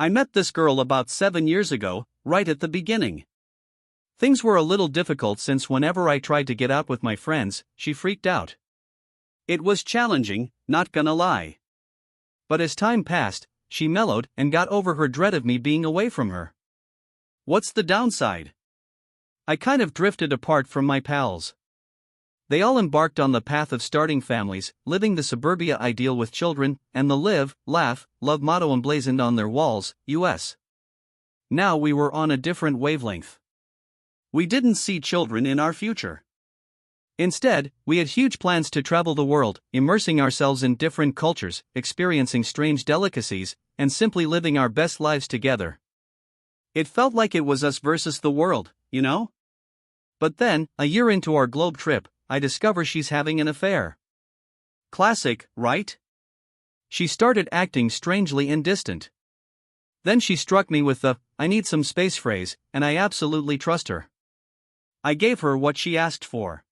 I met this girl about 7 years ago, right at the beginning. Things were a little difficult since whenever I tried to get out with my friends, she freaked out. It was challenging, not gonna lie. But as time passed, she mellowed and got over her dread of me being away from her. What's the downside? I kind of drifted apart from my pals. They all embarked on the path of starting families, living the suburbia ideal with children, and the live, laugh, love motto emblazoned on their walls, US. Now we were on a different wavelength. We didn't see children in our future. Instead, we had huge plans to travel the world, immersing ourselves in different cultures, experiencing strange delicacies, and simply living our best lives together. It felt like it was us versus the world, you know? But then, a year into our globe trip, I discover she's having an affair. Classic, right? She started acting strangely and distant. Then she struck me with the, "I need some space" phrase, and I absolutely trust her. I gave her what she asked for.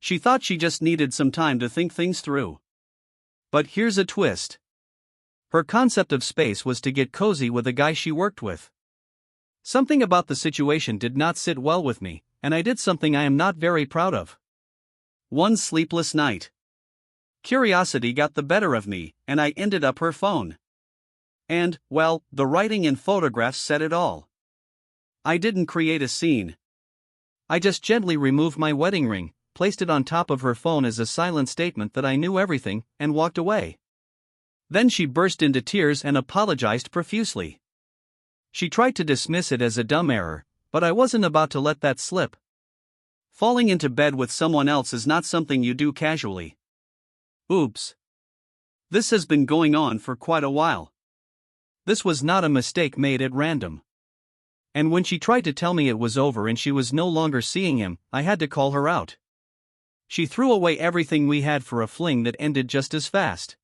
She thought she just needed some time to think things through. But here's a twist. Her concept of space was to get cozy with a guy she worked with. Something about the situation did not sit well with me, and I did something I am not very proud of. One sleepless night. Curiosity got the better of me, and I ended up her phone. And, well, the writing and photographs said it all. I didn't create a scene. I just gently removed my wedding ring, placed it on top of her phone as a silent statement that I knew everything, and walked away. Then she burst into tears and apologized profusely. She tried to dismiss it as a dumb error, but I wasn't about to let that slip. Falling into bed with someone else is not something you do casually. Oops. This has been going on for quite a while. This was not a mistake made at random. And when she tried to tell me it was over and she was no longer seeing him, I had to call her out. She threw away everything we had for a fling that ended just as fast.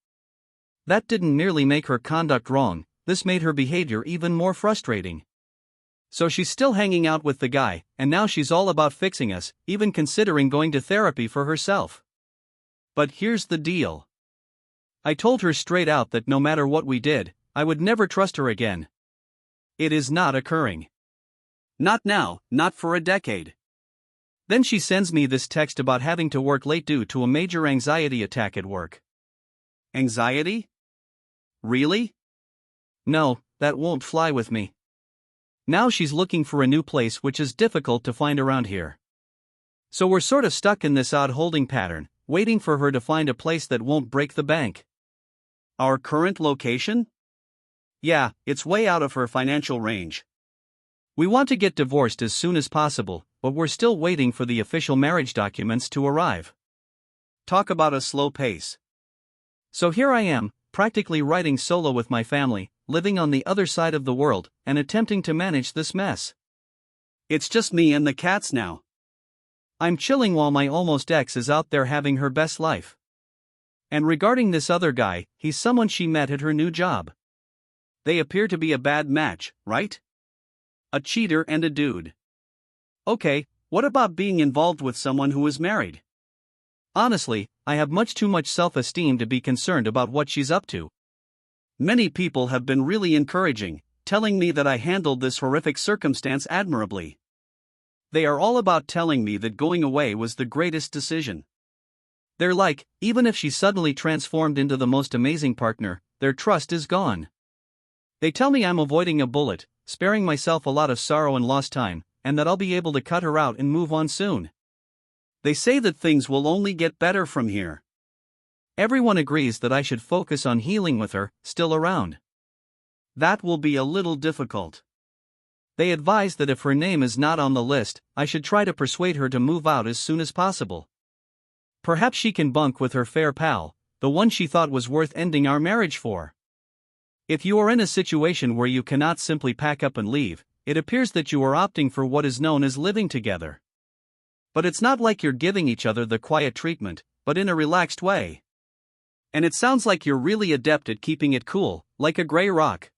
That didn't merely make her conduct wrong, this made her behavior even more frustrating. So she's still hanging out with the guy, and now she's all about fixing us, even considering going to therapy for herself. But here's the deal. I told her straight out that no matter what we did, I would never trust her again. It is not occurring. Not now, not for a decade. Then she sends me this text about having to work late due to a major anxiety attack at work. Anxiety? Really? No, that won't fly with me. Now she's looking for a new place, which is difficult to find around here. So we're sort of stuck in this odd holding pattern, waiting for her to find a place that won't break the bank. Our current location? Yeah, it's way out of her financial range. We want to get divorced as soon as possible, but we're still waiting for the official marriage documents to arrive. Talk about a slow pace. So here I am, practically writing solo with my family, living on the other side of the world, and attempting to manage this mess. It's just me and the cats now. I'm chilling while my almost ex is out there having her best life. And regarding this other guy, he's someone she met at her new job. They appear to be a bad match, right? A cheater and a dude. Okay, what about being involved with someone who is married? Honestly, I have much too much self-esteem to be concerned about what she's up to. Many people have been really encouraging, telling me that I handled this horrific circumstance admirably. They are all about telling me that going away was the greatest decision. They're like, even if she suddenly transformed into the most amazing partner, their trust is gone. They tell me I'm avoiding a bullet, sparing myself a lot of sorrow and lost time, and that I'll be able to cut her out and move on soon. They say that things will only get better from here. Everyone agrees that I should focus on healing with her still around. That will be a little difficult. They advise that if her name is not on the list, I should try to persuade her to move out as soon as possible. Perhaps she can bunk with her fair pal, the one she thought was worth ending our marriage for. If you are in a situation where you cannot simply pack up and leave, it appears that you are opting for what is known as living together. But it's not like you're giving each other the quiet treatment, but in a relaxed way. And it sounds like you're really adept at keeping it cool, like a gray rock.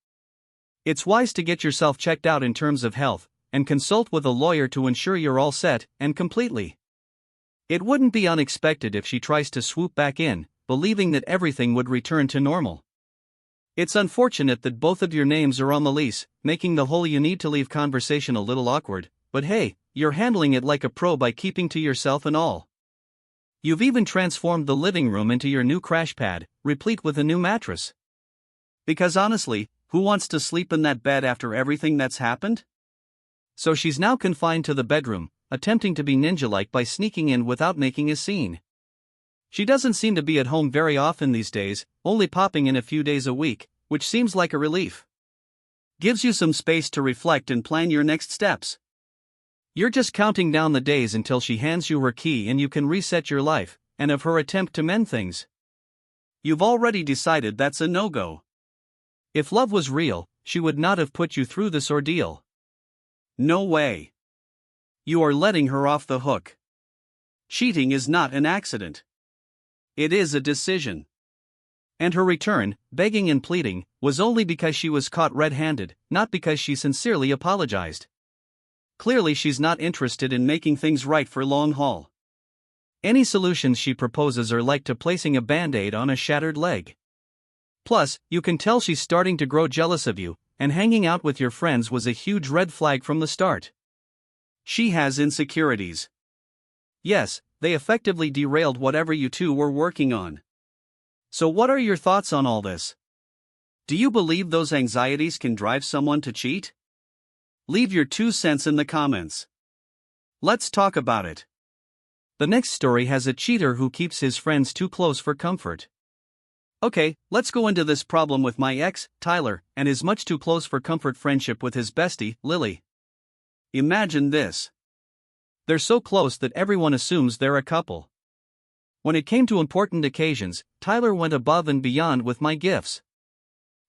It's wise to get yourself checked out in terms of health, and consult with a lawyer to ensure you're all set, and completely. It wouldn't be unexpected if she tries to swoop back in, believing that everything would return to normal. It's unfortunate that both of your names are on the lease, making the whole you need to leave conversation a little awkward, but hey, you're handling it like a pro by keeping to yourself and all. You've even transformed the living room into your new crash pad, replete with a new mattress. Because honestly, who wants to sleep in that bed after everything that's happened? So she's now confined to the bedroom, attempting to be ninja-like by sneaking in without making a scene. She doesn't seem to be at home very often these days, only popping in a few days a week, which seems like a relief. Gives you some space to reflect and plan your next steps. You're just counting down the days until she hands you her key and you can reset your life, and of her attempt to mend things. You've already decided that's a no-go. If love was real, she would not have put you through this ordeal. No way. You are letting her off the hook. Cheating is not an accident. It is a decision. And her return, begging and pleading, was only because she was caught red-handed, not because she sincerely apologized. Clearly she's not interested in making things right for long haul. Any solutions she proposes are like to placing a band-aid on a shattered leg. Plus, you can tell she's starting to grow jealous of you, and hanging out with your friends was a huge red flag from the start. She has insecurities. Yes, they effectively derailed whatever you two were working on. So what are your thoughts on all this? Do you believe those anxieties can drive someone to cheat? Leave your 2 cents in the comments. Let's talk about it. The next story has a cheater who keeps his friends too close for comfort. Okay, let's go into this problem with my ex, Tyler, and his much too close for comfort friendship with his bestie, Lily. Imagine this. They're so close that everyone assumes they're a couple. When it came to important occasions, Tyler went above and beyond with my gifts.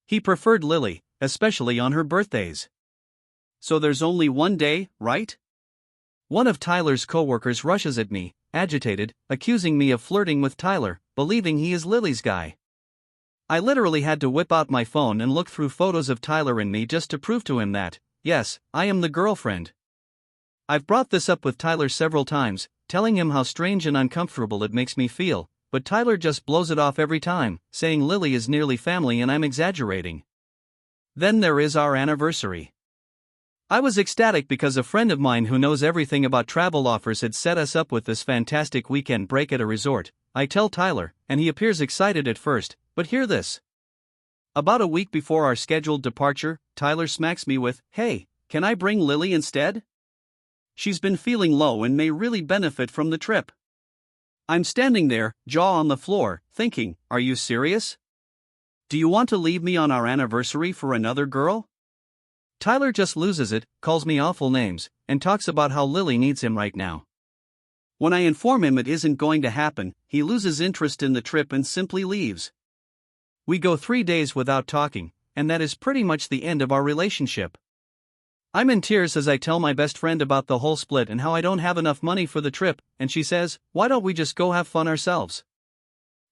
He preferred Lily, especially on her birthdays. So there's only one day, right? One of Tyler's coworkers rushes at me, agitated, accusing me of flirting with Tyler, believing he is Lily's guy. I literally had to whip out my phone and look through photos of Tyler and me just to prove to him that, yes, I am the girlfriend. I've brought this up with Tyler several times, telling him how strange and uncomfortable it makes me feel, but Tyler just blows it off every time, saying Lily is nearly family and I'm exaggerating. Then there is our anniversary. I was ecstatic because a friend of mine who knows everything about travel offers had set us up with this fantastic weekend break at a resort. I tell Tyler, and he appears excited at first, but hear this. About a week before our scheduled departure, Tyler smacks me with, "Hey, can I bring Lily instead? She's been feeling low and may really benefit from the trip." I'm standing there, jaw on the floor, thinking, are you serious? Do you want to leave me on our anniversary for another girl? Tyler just loses it, calls me awful names, and talks about how Lily needs him right now. When I inform him it isn't going to happen, he loses interest in the trip and simply leaves. We go 3 days without talking, and that is pretty much the end of our relationship. I'm in tears as I tell my best friend about the whole split and how I don't have enough money for the trip, and she says, why don't we just go have fun ourselves?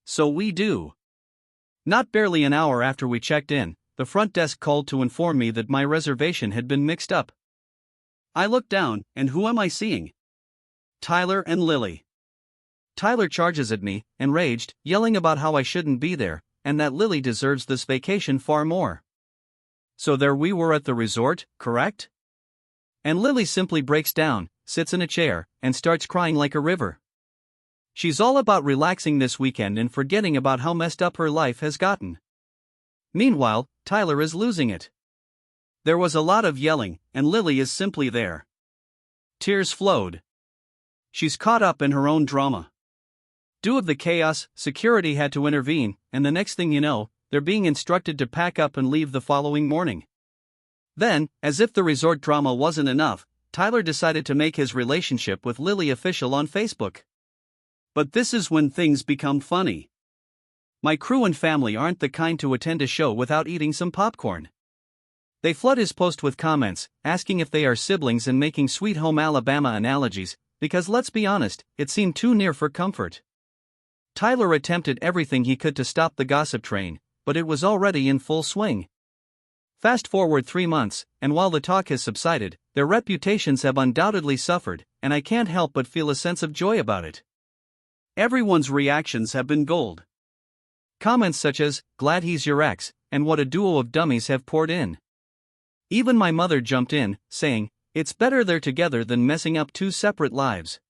So we do. Not barely an hour after we checked in, the front desk called to inform me that my reservation had been mixed up. I look down, and who am I seeing? Tyler and Lily. Tyler charges at me, enraged, yelling about how I shouldn't be there, and that Lily deserves this vacation far more. So there we were at the resort, correct? And Lily simply breaks down, sits in a chair, and starts crying like a river. She's all about relaxing this weekend and forgetting about how messed up her life has gotten. Meanwhile, Tyler is losing it. There was a lot of yelling, and Lily is simply there. Tears flowed. She's caught up in her own drama. Due to the chaos, security had to intervene, and the next thing you know, they're being instructed to pack up and leave the following morning. Then, as if the resort drama wasn't enough, Tyler decided to make his relationship with Lily official on Facebook. But this is when things become funny. My crew and family aren't the kind to attend a show without eating some popcorn. They flood his post with comments, asking if they are siblings and making Sweet Home Alabama analogies, because let's be honest, it seemed too near for comfort. Tyler attempted everything he could to stop the gossip train, but it was already in full swing. Fast forward 3 months, and while the talk has subsided, their reputations have undoubtedly suffered, and I can't help but feel a sense of joy about it. Everyone's reactions have been gold. Comments such as, "Glad he's your ex," and what a duo of dummies have poured in. Even my mother jumped in, saying, "It's better they're together than messing up two separate lives."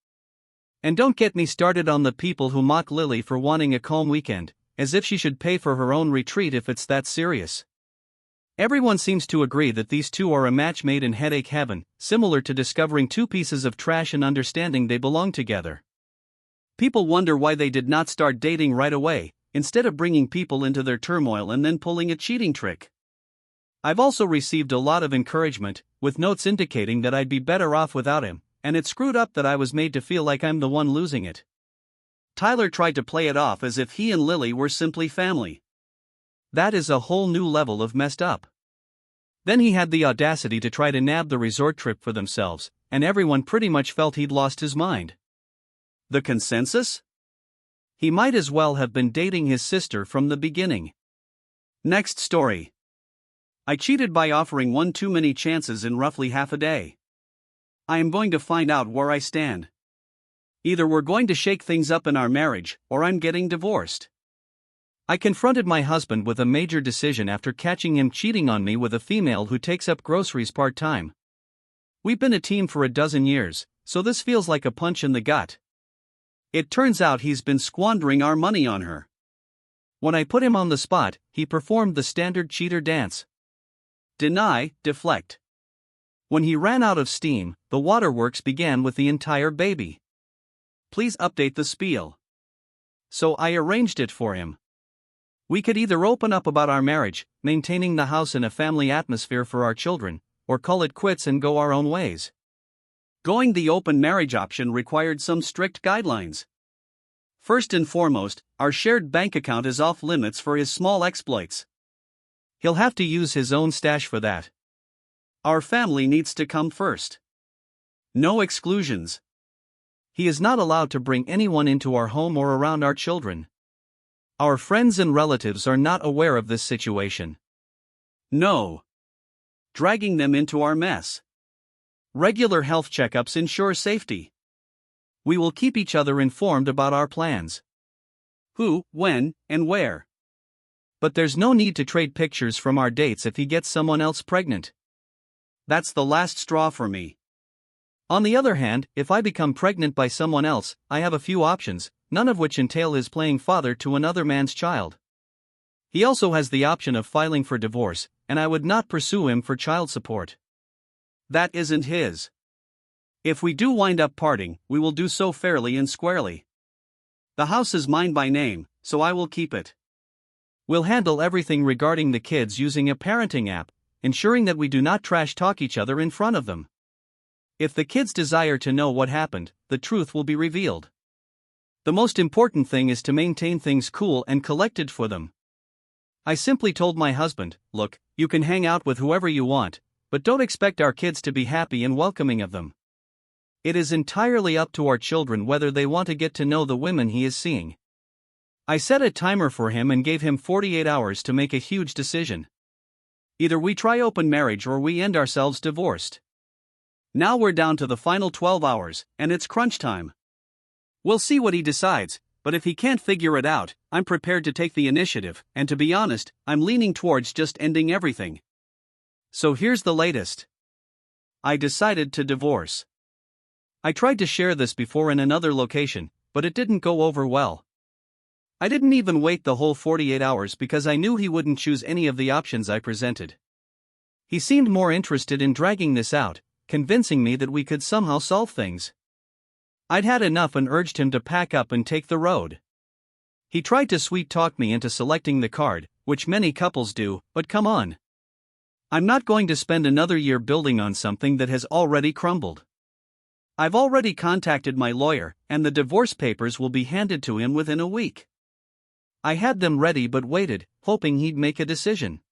And don't get me started on the people who mock Lily for wanting a calm weekend, as if she should pay for her own retreat if it's that serious. Everyone seems to agree that these two are a match made in headache heaven, similar to discovering two pieces of trash and understanding they belong together. People wonder why they did not start dating right away, instead of bringing people into their turmoil and then pulling a cheating trick. I've also received a lot of encouragement, with notes indicating that I'd be better off without him, and it's screwed up that I was made to feel like I'm the one losing it. Tyler tried to play it off as if he and Lily were simply family. That is a whole new level of messed up. Then he had the audacity to try to nab the resort trip for themselves, and everyone pretty much felt he'd lost his mind. The consensus? He might as well have been dating his sister from the beginning. Next story. I cheated by offering one too many chances in roughly half a day. I am going to find out where I stand. Either we're going to shake things up in our marriage, or I'm getting divorced. I confronted my husband with a major decision after catching him cheating on me with a female who takes up groceries part-time. We've been a team for a dozen years, so this feels like a punch in the gut. It turns out he's been squandering our money on her. When I put him on the spot, he performed the standard cheater dance. Deny, deflect. When he ran out of steam, the waterworks began with the entire baby. Please update the spiel. So I arranged it for him. We could either open up about our marriage, maintaining the house in a family atmosphere for our children, or call it quits and go our own ways. Going the open marriage option required some strict guidelines. First and foremost, our shared bank account is off limits for his small exploits. He'll have to use his own stash for that. Our family needs to come first. No exclusions. He is not allowed to bring anyone into our home or around our children. Our friends and relatives are not aware of this situation. No. Dragging them into our mess. Regular health checkups ensure safety. We will keep each other informed about our plans. Who, when, and where. But there's no need to trade pictures from our dates if he gets someone else pregnant. That's the last straw for me. On the other hand, if I become pregnant by someone else, I have a few options, none of which entail his playing father to another man's child. He also has the option of filing for divorce, and I would not pursue him for child support. That isn't his. If we do wind up parting, we will do so fairly and squarely. The house is mine by name, so I will keep it. We'll handle everything regarding the kids using a parenting app, ensuring that we do not trash talk each other in front of them. If the kids desire to know what happened, the truth will be revealed. The most important thing is to maintain things cool and collected for them. I simply told my husband, "Look, you can hang out with whoever you want, but don't expect our kids to be happy and welcoming of them. It is entirely up to our children whether they want to get to know the women he is seeing." I set a timer for him and gave him 48 hours to make a huge decision. Either we try open marriage or we end ourselves divorced. Now we're down to the final 12 hours, and it's crunch time. We'll see what he decides, but if he can't figure it out, I'm prepared to take the initiative, and to be honest, I'm leaning towards just ending everything. So here's the latest. I decided to divorce. I tried to share this before in another location, but it didn't go over well. I didn't even wait the whole 48 hours because I knew he wouldn't choose any of the options I presented. He seemed more interested in dragging this out, convincing me that we could somehow solve things. I'd had enough and urged him to pack up and take the road. He tried to sweet-talk me into selecting the card, which many couples do, but come on. I'm not going to spend another year building on something that has already crumbled. I've already contacted my lawyer, and the divorce papers will be handed to him within a week. I had them ready but waited, hoping he'd make a decision.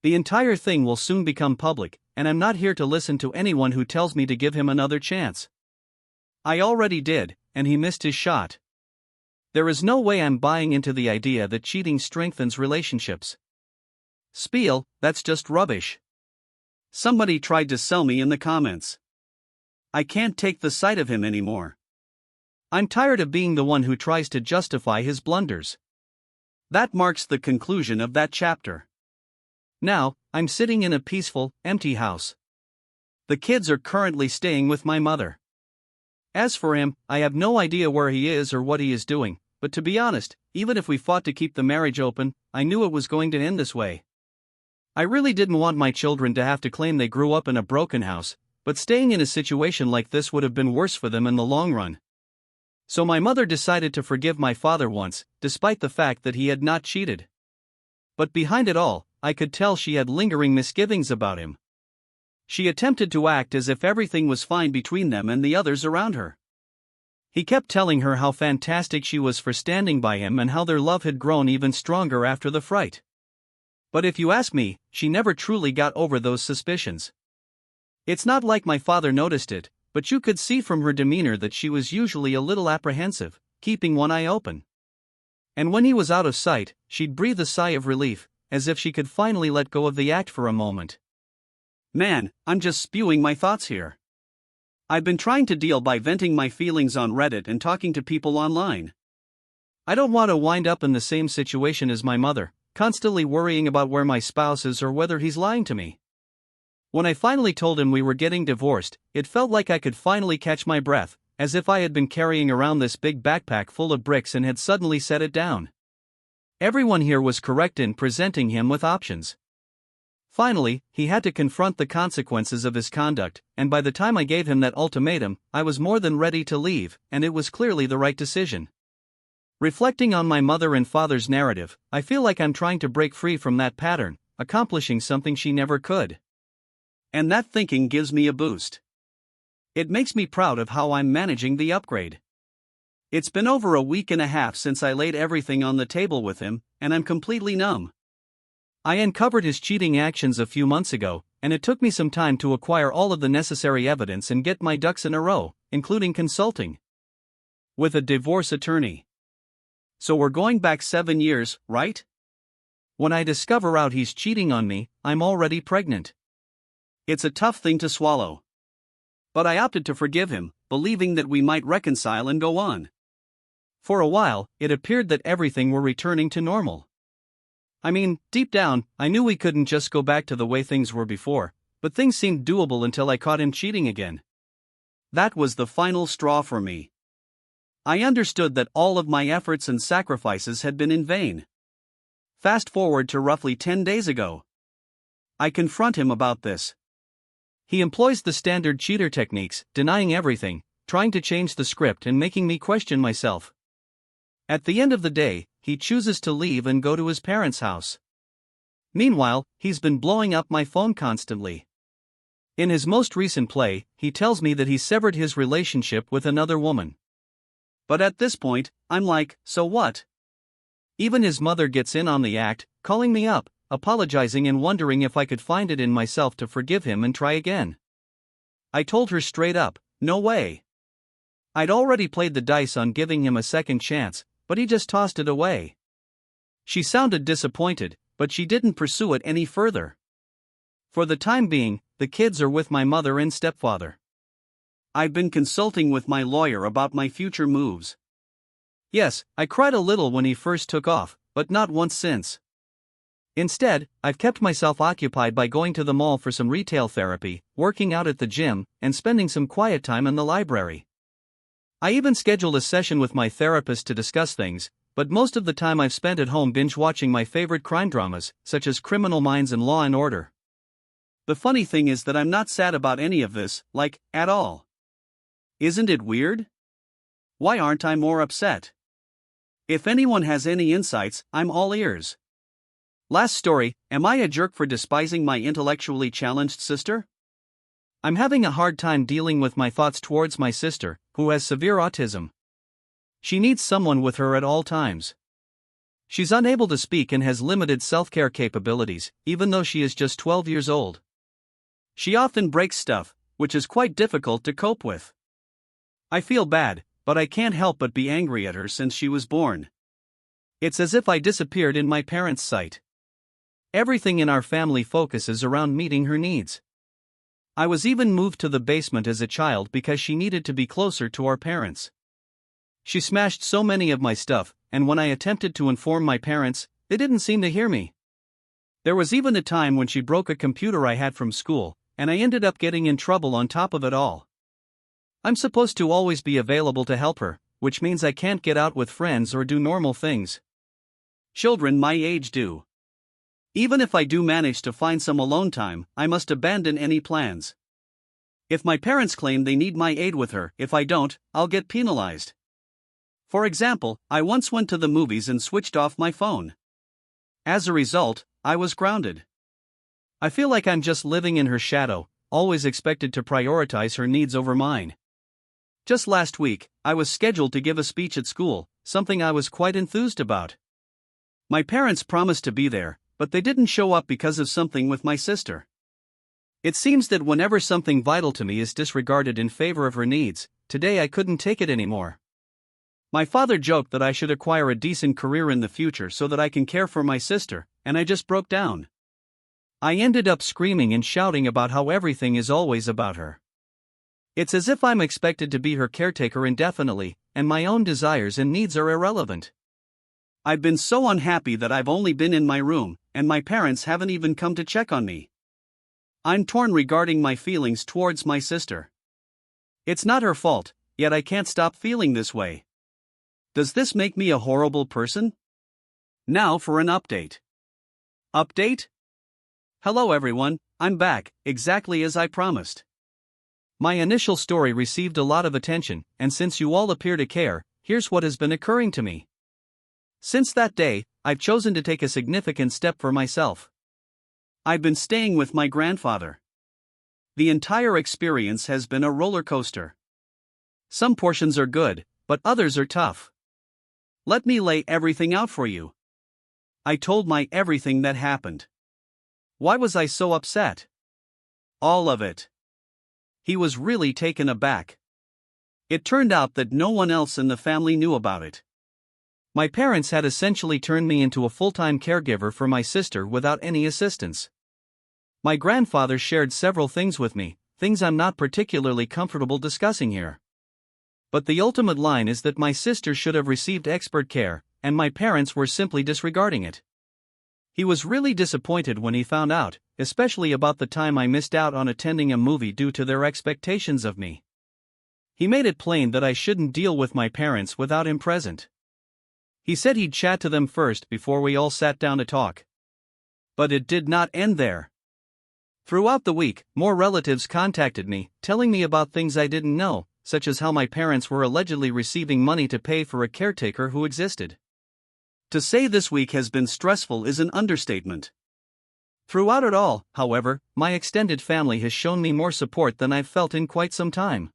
The entire thing will soon become public, and I'm not here to listen to anyone who tells me to give him another chance. I already did, and he missed his shot. There is no way I'm buying into the idea that cheating strengthens relationships. Spiel, that's just rubbish. Somebody tried to sell me in the comments. I can't take the sight of him anymore. I'm tired of being the one who tries to justify his blunders. That marks the conclusion of that chapter. Now, I'm sitting in a peaceful, empty house. The kids are currently staying with my mother. As for him, I have no idea where he is or what he is doing, but to be honest, even if we fought to keep the marriage open, I knew it was going to end this way. I really didn't want my children to have to claim they grew up in a broken house, but staying in a situation like this would have been worse for them in the long run. So my mother decided to forgive my father once, despite the fact that he had not cheated. But behind it all, I could tell she had lingering misgivings about him. She attempted to act as if everything was fine between them and the others around her. He kept telling her how fantastic she was for standing by him and how their love had grown even stronger after the fright. But if you ask me, she never truly got over those suspicions. It's not like my father noticed it, but you could see from her demeanor that she was usually a little apprehensive, keeping one eye open. And when he was out of sight, she'd breathe a sigh of relief, as if she could finally let go of the act for a moment. Man, I'm just spewing my thoughts here. I've been trying to deal by venting my feelings on Reddit and talking to people online. I don't want to wind up in the same situation as my mother, constantly worrying about where my spouse is or whether he's lying to me. When I finally told him we were getting divorced, it felt like I could finally catch my breath, as if I had been carrying around this big backpack full of bricks and had suddenly set it down. Everyone here was correct in presenting him with options. Finally, he had to confront the consequences of his conduct, and by the time I gave him that ultimatum, I was more than ready to leave, and it was clearly the right decision. Reflecting on my mother and father's narrative, I feel like I'm trying to break free from that pattern, accomplishing something she never could. And that thinking gives me a boost. It makes me proud of how I'm managing the upgrade. It's been over a week and a half since I laid everything on the table with him, and I'm completely numb. I uncovered his cheating actions a few months ago, and it took me some time to acquire all of the necessary evidence and get my ducks in a row, including consulting with a divorce attorney. So we're going back 7 years, right? When I discover out he's cheating on me, I'm already pregnant. It's a tough thing to swallow. But I opted to forgive him, believing that we might reconcile and go on. For a while, it appeared that everything were returning to normal. I mean, deep down, I knew we couldn't just go back to the way things were before, but things seemed doable until I caught him cheating again. That was the final straw for me. I understood that all of my efforts and sacrifices had been in vain. Fast forward to roughly 10 days ago. I confront him about this. He employs the standard cheater techniques, denying everything, trying to change the script and making me question myself. At the end of the day, he chooses to leave and go to his parents' house. Meanwhile, he's been blowing up my phone constantly. In his most recent play, he tells me that he severed his relationship with another woman. But at this point, I'm like, so what? Even his mother gets in on the act, calling me up, apologizing and wondering if I could find it in myself to forgive him and try again. I told her straight up, no way. I'd already played the dice on giving him a second chance, but he just tossed it away. She sounded disappointed, but she didn't pursue it any further. For the time being, the kids are with my mother and stepfather. I've been consulting with my lawyer about my future moves. Yes, I cried a little when he first took off, but not once since. Instead, I've kept myself occupied by going to the mall for some retail therapy, working out at the gym, and spending some quiet time in the library. I even scheduled a session with my therapist to discuss things, but most of the time I've spent at home binge-watching my favorite crime dramas, such as Criminal Minds and Law & Order. The funny thing is that I'm not sad about any of this, like, at all. Isn't it weird? Why aren't I more upset? If anyone has any insights, I'm all ears. Last story, am I a jerk for despising my intellectually challenged sister? I'm having a hard time dealing with my thoughts towards my sister, who has severe autism. She needs someone with her at all times. She's unable to speak and has limited self-care capabilities, even though she is just 12 years old. She often breaks stuff, which is quite difficult to cope with. I feel bad, but I can't help but be angry at her since she was born. It's as if I disappeared in my parents' sight. Everything in our family focuses around meeting her needs. I was even moved to the basement as a child because she needed to be closer to our parents. She smashed so many of my stuff, and when I attempted to inform my parents, they didn't seem to hear me. There was even a time when she broke a computer I had from school, and I ended up getting in trouble on top of it all. I'm supposed to always be available to help her, which means I can't get out with friends or do normal things children my age do. Even if I do manage to find some alone time, I must abandon any plans. If my parents claim they need my aid with her, if I don't, I'll get penalized. For example, I once went to the movies and switched off my phone. As a result, I was grounded. I feel like I'm just living in her shadow, always expected to prioritize her needs over mine. Just last week, I was scheduled to give a speech at school, something I was quite enthused about. My parents promised to be there, but they didn't show up because of something with my sister. It seems that whenever something vital to me is disregarded in favor of her needs, today I couldn't take it anymore. My father joked that I should acquire a decent career in the future so that I can care for my sister, and I just broke down. I ended up screaming and shouting about how everything is always about her. It's as if I'm expected to be her caretaker indefinitely, and my own desires and needs are irrelevant. I've been so unhappy that I've only been in my room, and my parents haven't even come to check on me. I'm torn regarding my feelings towards my sister. It's not her fault, yet I can't stop feeling this way. Does this make me a horrible person? Now for an update. Update? Hello everyone, I'm back, exactly as I promised. My initial story received a lot of attention, and since you all appear to care, here's what has been occurring to me. Since that day, I've chosen to take a significant step for myself. I've been staying with my grandfather. The entire experience has been a roller coaster. Some portions are good, but others are tough. Let me lay everything out for you. I told my everything that happened. Why was I so upset? All of it. He was really taken aback. It turned out that no one else in the family knew about it. My parents had essentially turned me into a full-time caregiver for my sister without any assistance. My grandfather shared several things with me, things I'm not particularly comfortable discussing here. But the ultimate line is that my sister should have received expert care, and my parents were simply disregarding it. He was really disappointed when he found out, especially about the time I missed out on attending a movie due to their expectations of me. He made it plain that I shouldn't deal with my parents without him present. He said he'd chat to them first before we all sat down to talk. But it did not end there. Throughout the week, more relatives contacted me, telling me about things I didn't know, such as how my parents were allegedly receiving money to pay for a caretaker who existed. To say this week has been stressful is an understatement. Throughout it all, however, my extended family has shown me more support than I've felt in quite some time.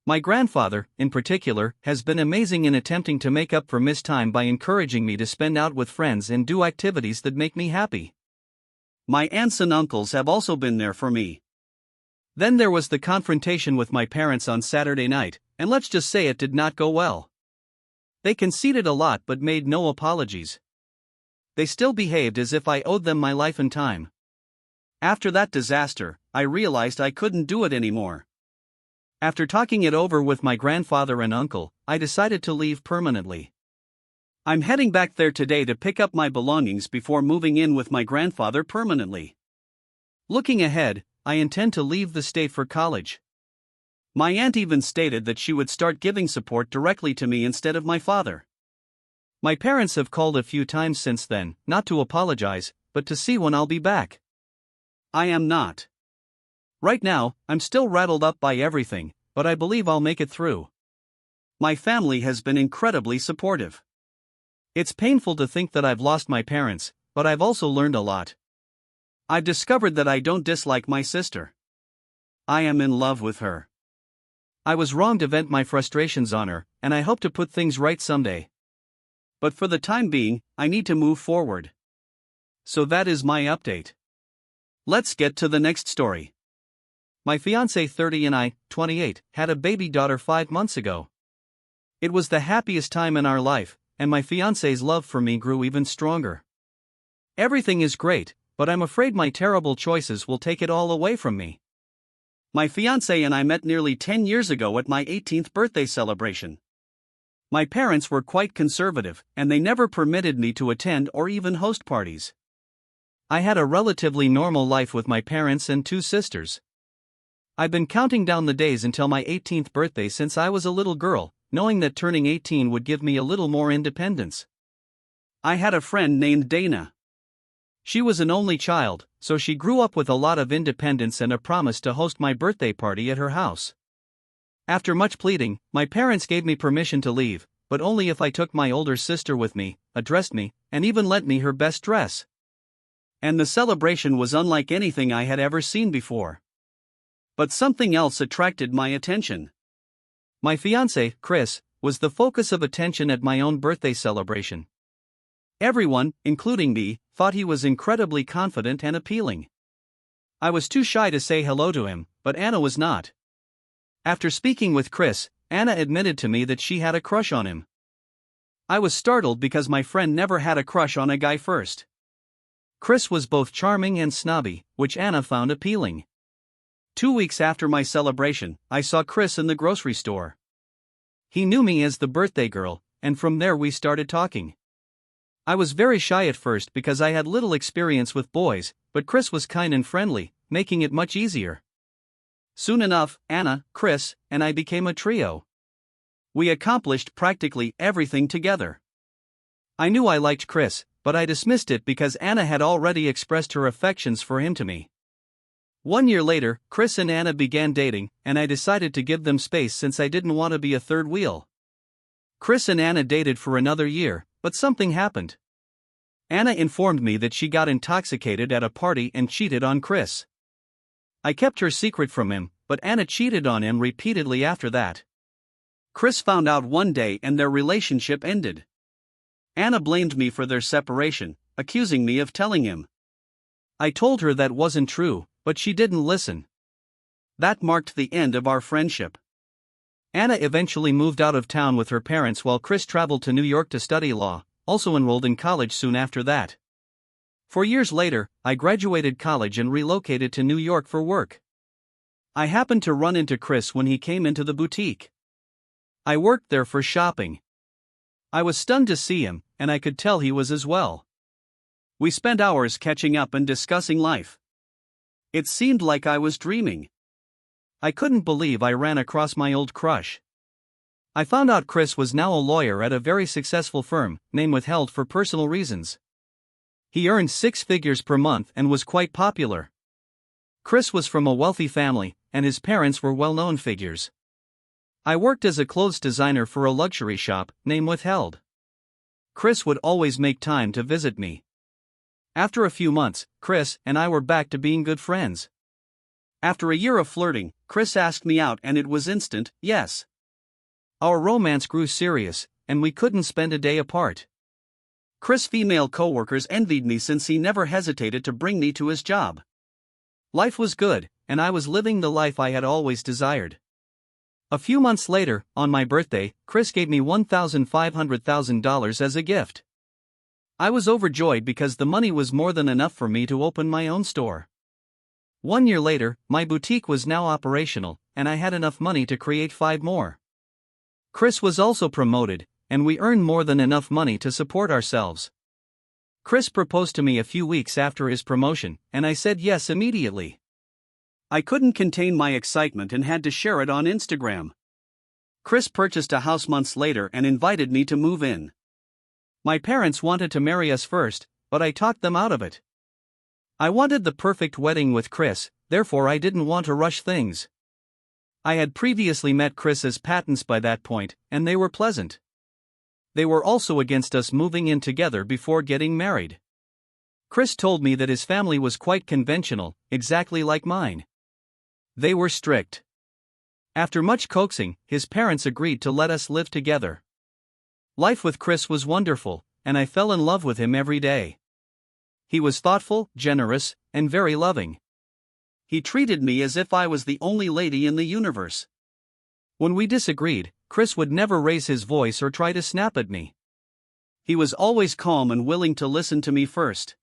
My grandfather, in particular, has been amazing in attempting to make up for missed time by encouraging me to spend out with friends and do activities that make me happy. My aunts and uncles have also been there for me. Then there was the confrontation with my parents on Saturday night, and let's just say it did not go well. They conceded a lot but made no apologies. They still behaved as if I owed them my life and time. After that disaster, I realized I couldn't do it anymore. After talking it over with my grandfather and uncle, I decided to leave permanently. I'm heading back there today to pick up my belongings before moving in with my grandfather permanently. Looking ahead, I intend to leave the state for college. My aunt even stated that she would start giving support directly to me instead of my father. My parents have called a few times since then, not to apologize, but to see when I'll be back. I am not. Right now, I'm still rattled up by everything, but I believe I'll make it through. My family has been incredibly supportive. It's painful to think that I've lost my parents, but I've also learned a lot. I've discovered that I don't dislike my sister. I am in love with her. I was wrong to vent my frustrations on her, and I hope to put things right someday. But for the time being, I need to move forward. So that is my update. Let's get to the next story. My fiancé 30 and I, 28, had a baby daughter 5 months ago. It was the happiest time in our life, and my fiancé's love for me grew even stronger. Everything is great, but I'm afraid my terrible choices will take it all away from me. My fiancé and I met nearly 10 years ago at my 18th birthday celebration. My parents were quite conservative, and they never permitted me to attend or even host parties. I had a relatively normal life with my parents and two sisters. I've been counting down the days until my 18th birthday since I was a little girl, knowing that turning 18 would give me a little more independence. I had a friend named Dana. She was an only child, so she grew up with a lot of independence and a promise to host my birthday party at her house. After much pleading, my parents gave me permission to leave, but only if I took my older sister with me, addressed me, and even lent me her best dress. And the celebration was unlike anything I had ever seen before. But something else attracted my attention. My fiancé, Chris, was the focus of attention at my own birthday celebration. Everyone, including me, thought he was incredibly confident and appealing. I was too shy to say hello to him, but Anna was not. After speaking with Chris, Anna admitted to me that she had a crush on him. I was startled because my friend never had a crush on a guy first. Chris was both charming and snobby, which Anna found appealing. 2 weeks after my celebration, I saw Chris in the grocery store. He knew me as the birthday girl, and from there we started talking. I was very shy at first because I had little experience with boys, but Chris was kind and friendly, making it much easier. Soon enough, Anna, Chris, and I became a trio. We accomplished practically everything together. I knew I liked Chris, but I dismissed it because Anna had already expressed her affections for him to me. 1 year later, Chris and Anna began dating, and I decided to give them space since I didn't want to be a third wheel. Chris and Anna dated for another year, but something happened. Anna informed me that she got intoxicated at a party and cheated on Chris. I kept her secret from him, but Anna cheated on him repeatedly after that. Chris found out one day and their relationship ended. Anna blamed me for their separation, accusing me of telling him. I told her that wasn't true, but she didn't listen. That marked the end of our friendship. Anna eventually moved out of town with her parents while Chris traveled to New York to study law, also enrolled in college soon after that. 4 years later, I graduated college and relocated to New York for work. I happened to run into Chris when he came into the boutique. I worked there for shopping. I was stunned to see him, and I could tell he was as well. We spent hours catching up and discussing life. It seemed like I was dreaming. I couldn't believe I ran across my old crush. I found out Chris was now a lawyer at a very successful firm, name withheld for personal reasons. He earned 6 figures per month and was quite popular. Chris was from a wealthy family, and his parents were well-known figures. I worked as a clothes designer for a luxury shop, name withheld. Chris would always make time to visit me. After a few months, Chris and I were back to being good friends. After a year of flirting, Chris asked me out and it was instant, yes. Our romance grew serious, and we couldn't spend a day apart. Chris' female coworkers envied me since he never hesitated to bring me to his job. Life was good, and I was living the life I had always desired. A few months later, on my birthday, Chris gave me $1,500,000 as a gift. I was overjoyed because the money was more than enough for me to open my own store. 1 year later, my boutique was now operational, and I had enough money to create 5 more. Chris was also promoted, and we earned more than enough money to support ourselves. Chris proposed to me a few weeks after his promotion, and I said yes immediately. I couldn't contain my excitement and had to share it on Instagram. Chris purchased a house months later and invited me to move in. My parents wanted to marry us first, but I talked them out of it. I wanted the perfect wedding with Chris, therefore I didn't want to rush things. I had previously met Chris's patents by that point, and they were pleasant. They were also against us moving in together before getting married. Chris told me that his family was quite conventional, exactly like mine. They were strict. After much coaxing, his parents agreed to let us live together. Life with Chris was wonderful, and I fell in love with him every day. He was thoughtful, generous, and very loving. He treated me as if I was the only lady in the universe. When we disagreed, Chris would never raise his voice or try to snap at me. He was always calm and willing to listen to me first.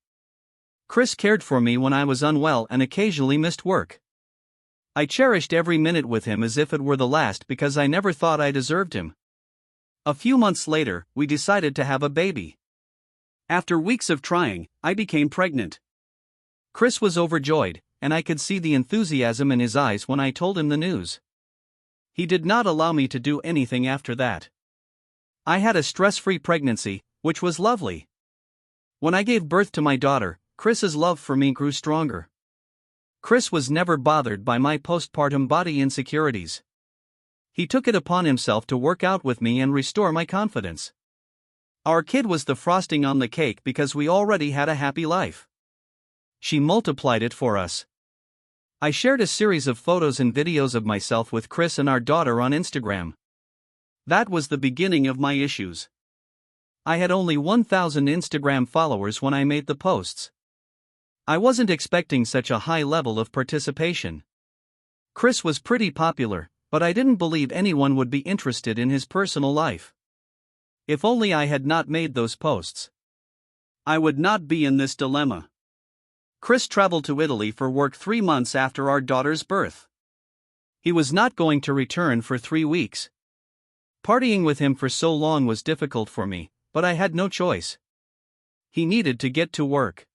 Chris cared for me when I was unwell and occasionally missed work. I cherished every minute with him as if it were the last because I never thought I deserved him. A few months later, we decided to have a baby. After weeks of trying, I became pregnant. Chris was overjoyed, and I could see the enthusiasm in his eyes when I told him the news. He did not allow me to do anything after that. I had a stress-free pregnancy, which was lovely. When I gave birth to my daughter, Chris's love for me grew stronger. Chris was never bothered by my postpartum body insecurities. He took it upon himself to work out with me and restore my confidence. Our kid was the frosting on the cake because we already had a happy life. She multiplied it for us. I shared a series of photos and videos of myself with Chris and our daughter on Instagram. That was the beginning of my issues. I had only 1,000 Instagram followers when I made the posts. I wasn't expecting such a high level of participation. Chris was pretty popular, but I didn't believe anyone would be interested in his personal life. If only I had not made those posts, I would not be in this dilemma. Chris traveled to Italy for work 3 months after our daughter's birth. He was not going to return for 3 weeks. Partying with him for so long was difficult for me, but I had no choice. He needed to get to work.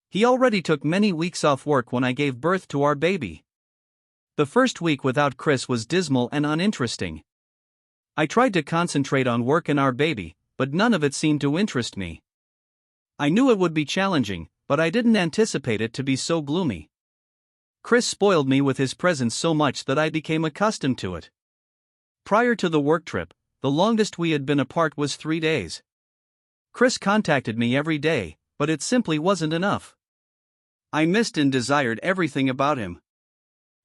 He already took many weeks off work when I gave birth to our baby. The first week without Chris was dismal and uninteresting. I tried to concentrate on work and our baby, but none of it seemed to interest me. I knew it would be challenging, but I didn't anticipate it to be so gloomy. Chris spoiled me with his presence so much that I became accustomed to it. Prior to the work trip, the longest we had been apart was 3 days. Chris contacted me every day, but it simply wasn't enough. I missed and desired everything about him.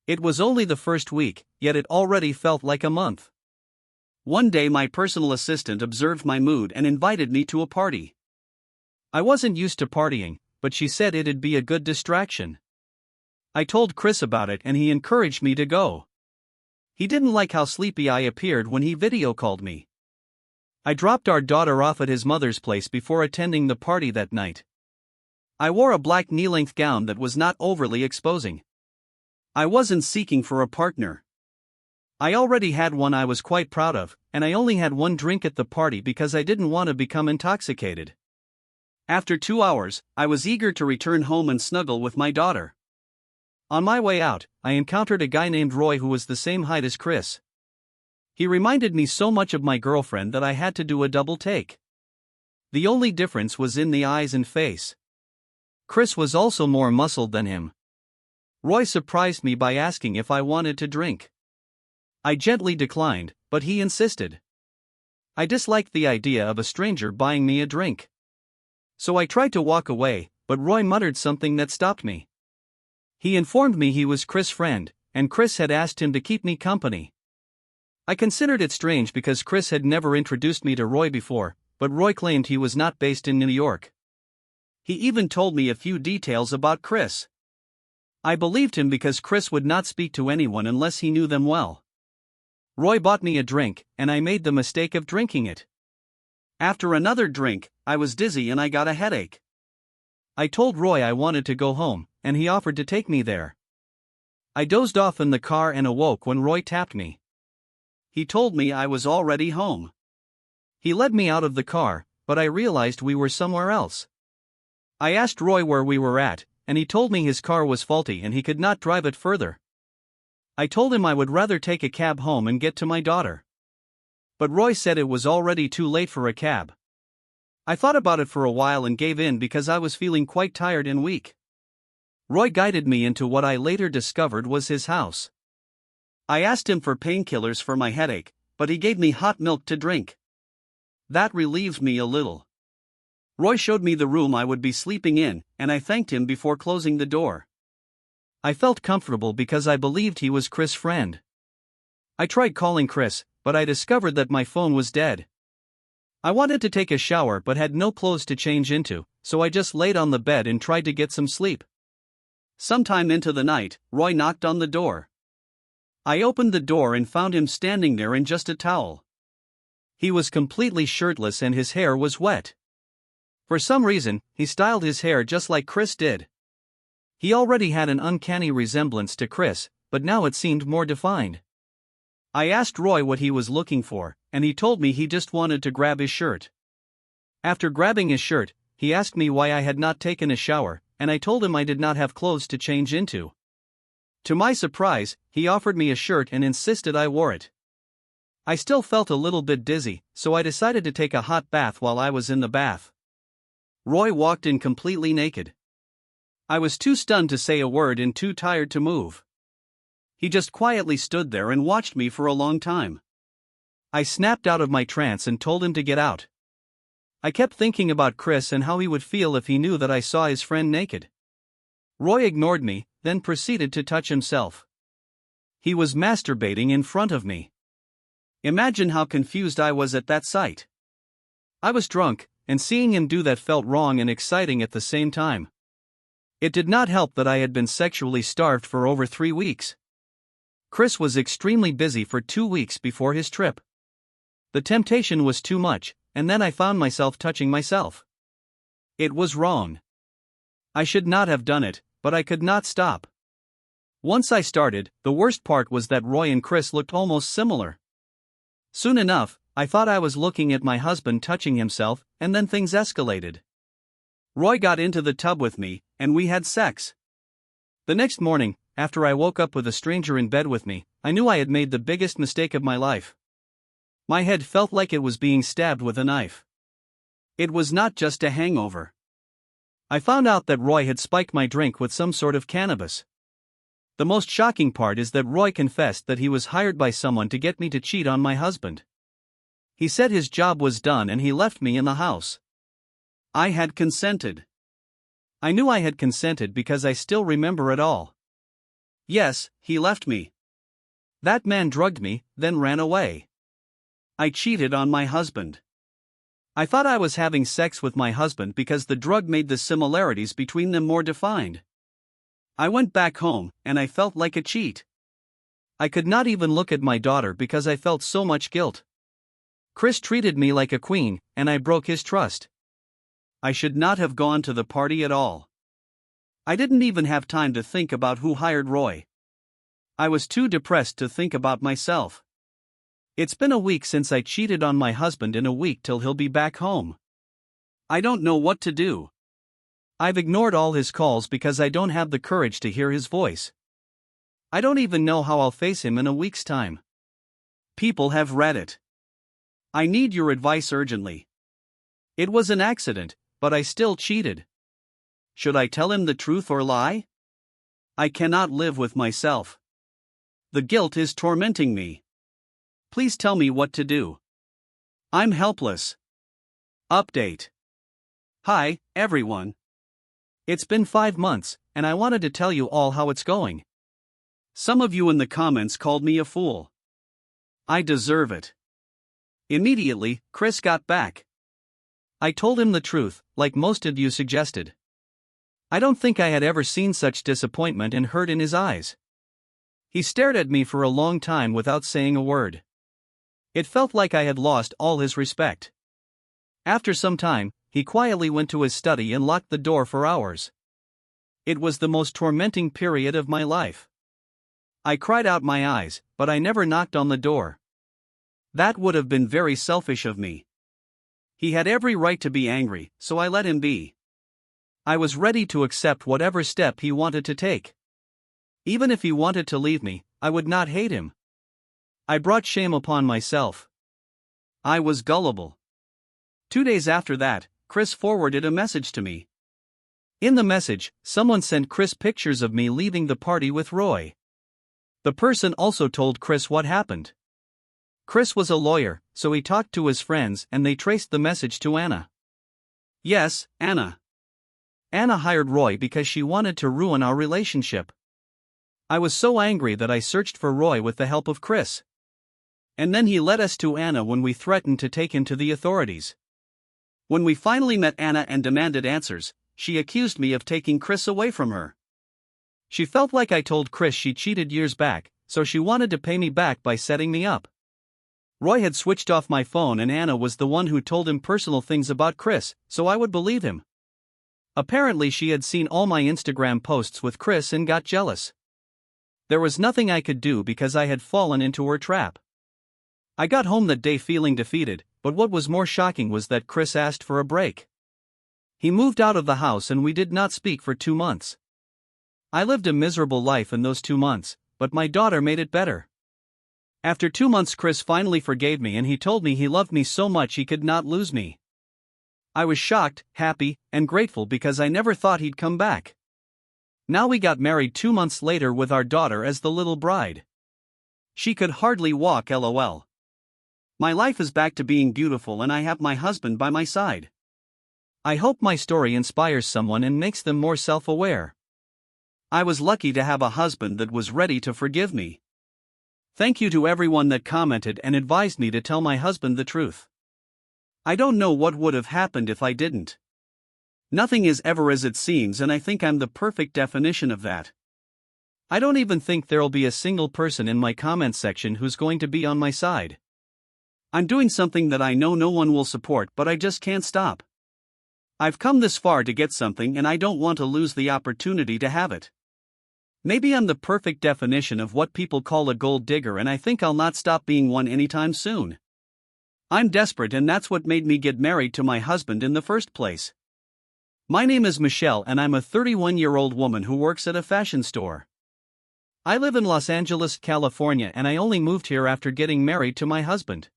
It was only the first week, yet it already felt like a month. One day my personal assistant observed my mood and invited me to a party. I wasn't used to partying, but she said it'd be a good distraction. I told Chris about it and he encouraged me to go. He didn't like how sleepy I appeared when he video called me. I dropped our daughter off at his mother's place before attending the party that night. I wore a black knee-length gown that was not overly exposing. I wasn't seeking for a partner. I already had one I was quite proud of, and I only had 1 drink at the party because I didn't want to become intoxicated. After 2 hours, I was eager to return home and snuggle with my daughter. On my way out, I encountered a guy named Roy who was the same height as Chris. He reminded me so much of my girlfriend that I had to do a double take. The only difference was in the eyes and face. Chris was also more muscled than him. Roy surprised me by asking if I wanted to drink. I gently declined, but he insisted. I disliked the idea of a stranger buying me a drink. So I tried to walk away, but Roy muttered something that stopped me. He informed me he was Chris' friend, and Chris had asked him to keep me company. I considered it strange because Chris had never introduced me to Roy before, but Roy claimed he was not based in New York. He even told me a few details about Chris. I believed him because Chris would not speak to anyone unless he knew them well. Roy bought me a drink, and I made the mistake of drinking it. After another drink, I was dizzy and I got a headache. I told Roy I wanted to go home, and he offered to take me there. I dozed off in the car and awoke when Roy tapped me. He told me I was already home. He led me out of the car, but I realized we were somewhere else. I asked Roy where we were at, and he told me his car was faulty and he could not drive it further. I told him I would rather take a cab home and get to my daughter. But Roy said it was already too late for a cab. I thought about it for a while and gave in because I was feeling quite tired and weak. Roy guided me into what I later discovered was his house. I asked him for painkillers for my headache, but he gave me hot milk to drink. That relieved me a little. Roy showed me the room I would be sleeping in, and I thanked him before closing the door. I felt comfortable because I believed he was Chris' friend. I tried calling Chris, but I discovered that my phone was dead. I wanted to take a shower but had no clothes to change into, so I just laid on the bed and tried to get some sleep. Sometime into the night, Roy knocked on the door. I opened the door and found him standing there in just a towel. He was completely shirtless and his hair was wet. For some reason, he styled his hair just like Chris did. He already had an uncanny resemblance to Chris, but now it seemed more defined. I asked Roy what he was looking for, and he told me he just wanted to grab his shirt. After grabbing his shirt, he asked me why I had not taken a shower, and I told him I did not have clothes to change into. To my surprise, he offered me a shirt and insisted I wore it. I still felt a little bit dizzy, so I decided to take a hot bath while I was in the bath. Roy walked in completely naked. I was too stunned to say a word and too tired to move. He just quietly stood there and watched me for a long time. I snapped out of my trance and told him to get out. I kept thinking about Chris and how he would feel if he knew that I saw his friend naked. Roy ignored me, then proceeded to touch himself. He was masturbating in front of me. Imagine how confused I was at that sight. I was drunk, and seeing him do that felt wrong and exciting at the same time. It did not help that I had been sexually starved for over 3 weeks. Chris was extremely busy for 2 weeks before his trip. The temptation was too much, and then I found myself touching myself. It was wrong. I should not have done it, but I could not stop. Once I started, the worst part was that Roy and Chris looked almost similar. Soon enough, I thought I was looking at my husband touching himself, and then things escalated. Roy got into the tub with me, and we had sex. The next morning, after I woke up with a stranger in bed with me, I knew I had made the biggest mistake of my life. My head felt like it was being stabbed with a knife. It was not just a hangover. I found out that Roy had spiked my drink with some sort of cannabis. The most shocking part is that Roy confessed that he was hired by someone to get me to cheat on my husband. He said his job was done and he left me in the house. I had consented. I knew I had consented because I still remember it all. Yes, he left me. That man drugged me, then ran away. I cheated on my husband. I thought I was having sex with my husband because the drug made the similarities between them more defined. I went back home, and I felt like a cheat. I could not even look at my daughter because I felt so much guilt. Chris treated me like a queen, and I broke his trust. I should not have gone to the party at all. I didn't even have time to think about who hired Roy. I was too depressed to think about myself. It's been a week since I cheated on my husband, in a week till he'll be back home. I don't know what to do. I've ignored all his calls because I don't have the courage to hear his voice. I don't even know how I'll face him in a week's time. People have read it. I need your advice urgently. It was an accident, but I still cheated. Should I tell him the truth or lie? I cannot live with myself. The guilt is tormenting me. Please tell me what to do. I'm helpless. Update. Hi, everyone. It's been 5 months, and I wanted to tell you all how it's going. Some of you in the comments called me a fool. I deserve it. Immediately, Chris got back. I told him the truth, like most of you suggested. I don't think I had ever seen such disappointment and hurt in his eyes. He stared at me for a long time without saying a word. It felt like I had lost all his respect. After some time, he quietly went to his study and locked the door for hours. It was the most tormenting period of my life. I cried out my eyes, but I never knocked on the door. That would have been very selfish of me. He had every right to be angry, so I let him be. I was ready to accept whatever step he wanted to take. Even if he wanted to leave me, I would not hate him. I brought shame upon myself. I was gullible. 2 days after that, Chris forwarded a message to me. In the message, someone sent Chris pictures of me leaving the party with Roy. The person also told Chris what happened. Chris was a lawyer, so he talked to his friends and they traced the message to Anna. Yes, Anna. Anna hired Roy because she wanted to ruin our relationship. I was so angry that I searched for Roy with the help of Chris. And then he led us to Anna when we threatened to take him to the authorities. When we finally met Anna and demanded answers, she accused me of taking Chris away from her. She felt like I told Chris she cheated years back, so she wanted to pay me back by setting me up. Roy had switched off my phone and Anna was the one who told him personal things about Chris, so I would believe him. Apparently she had seen all my Instagram posts with Chris and got jealous. There was nothing I could do because I had fallen into her trap. I got home that day feeling defeated, but what was more shocking was that Chris asked for a break. He moved out of the house and we did not speak for 2 months. I lived a miserable life in those 2 months, but my daughter made it better. After 2 months, Chris finally forgave me and he told me he loved me so much he could not lose me. I was shocked, happy, and grateful because I never thought he'd come back. Now we got married 2 months later with our daughter as the little bride. She could hardly walk, lol. My life is back to being beautiful and I have my husband by my side. I hope my story inspires someone and makes them more self-aware. I was lucky to have a husband that was ready to forgive me. Thank you to everyone that commented and advised me to tell my husband the truth. I don't know what would have happened if I didn't. Nothing is ever as it seems, and I think I'm the perfect definition of that. I don't even think there'll be a single person in my comment section who's going to be on my side. I'm doing something that I know no one will support, but I just can't stop. I've come this far to get something and I don't want to lose the opportunity to have it. Maybe I'm the perfect definition of what people call a gold digger, and I think I'll not stop being one anytime soon. I'm desperate, and that's what made me get married to my husband in the first place. My name is Michelle and I'm a 31-year-old woman who works at a fashion store. I live in Los Angeles, California, and I only moved here after getting married to my husband.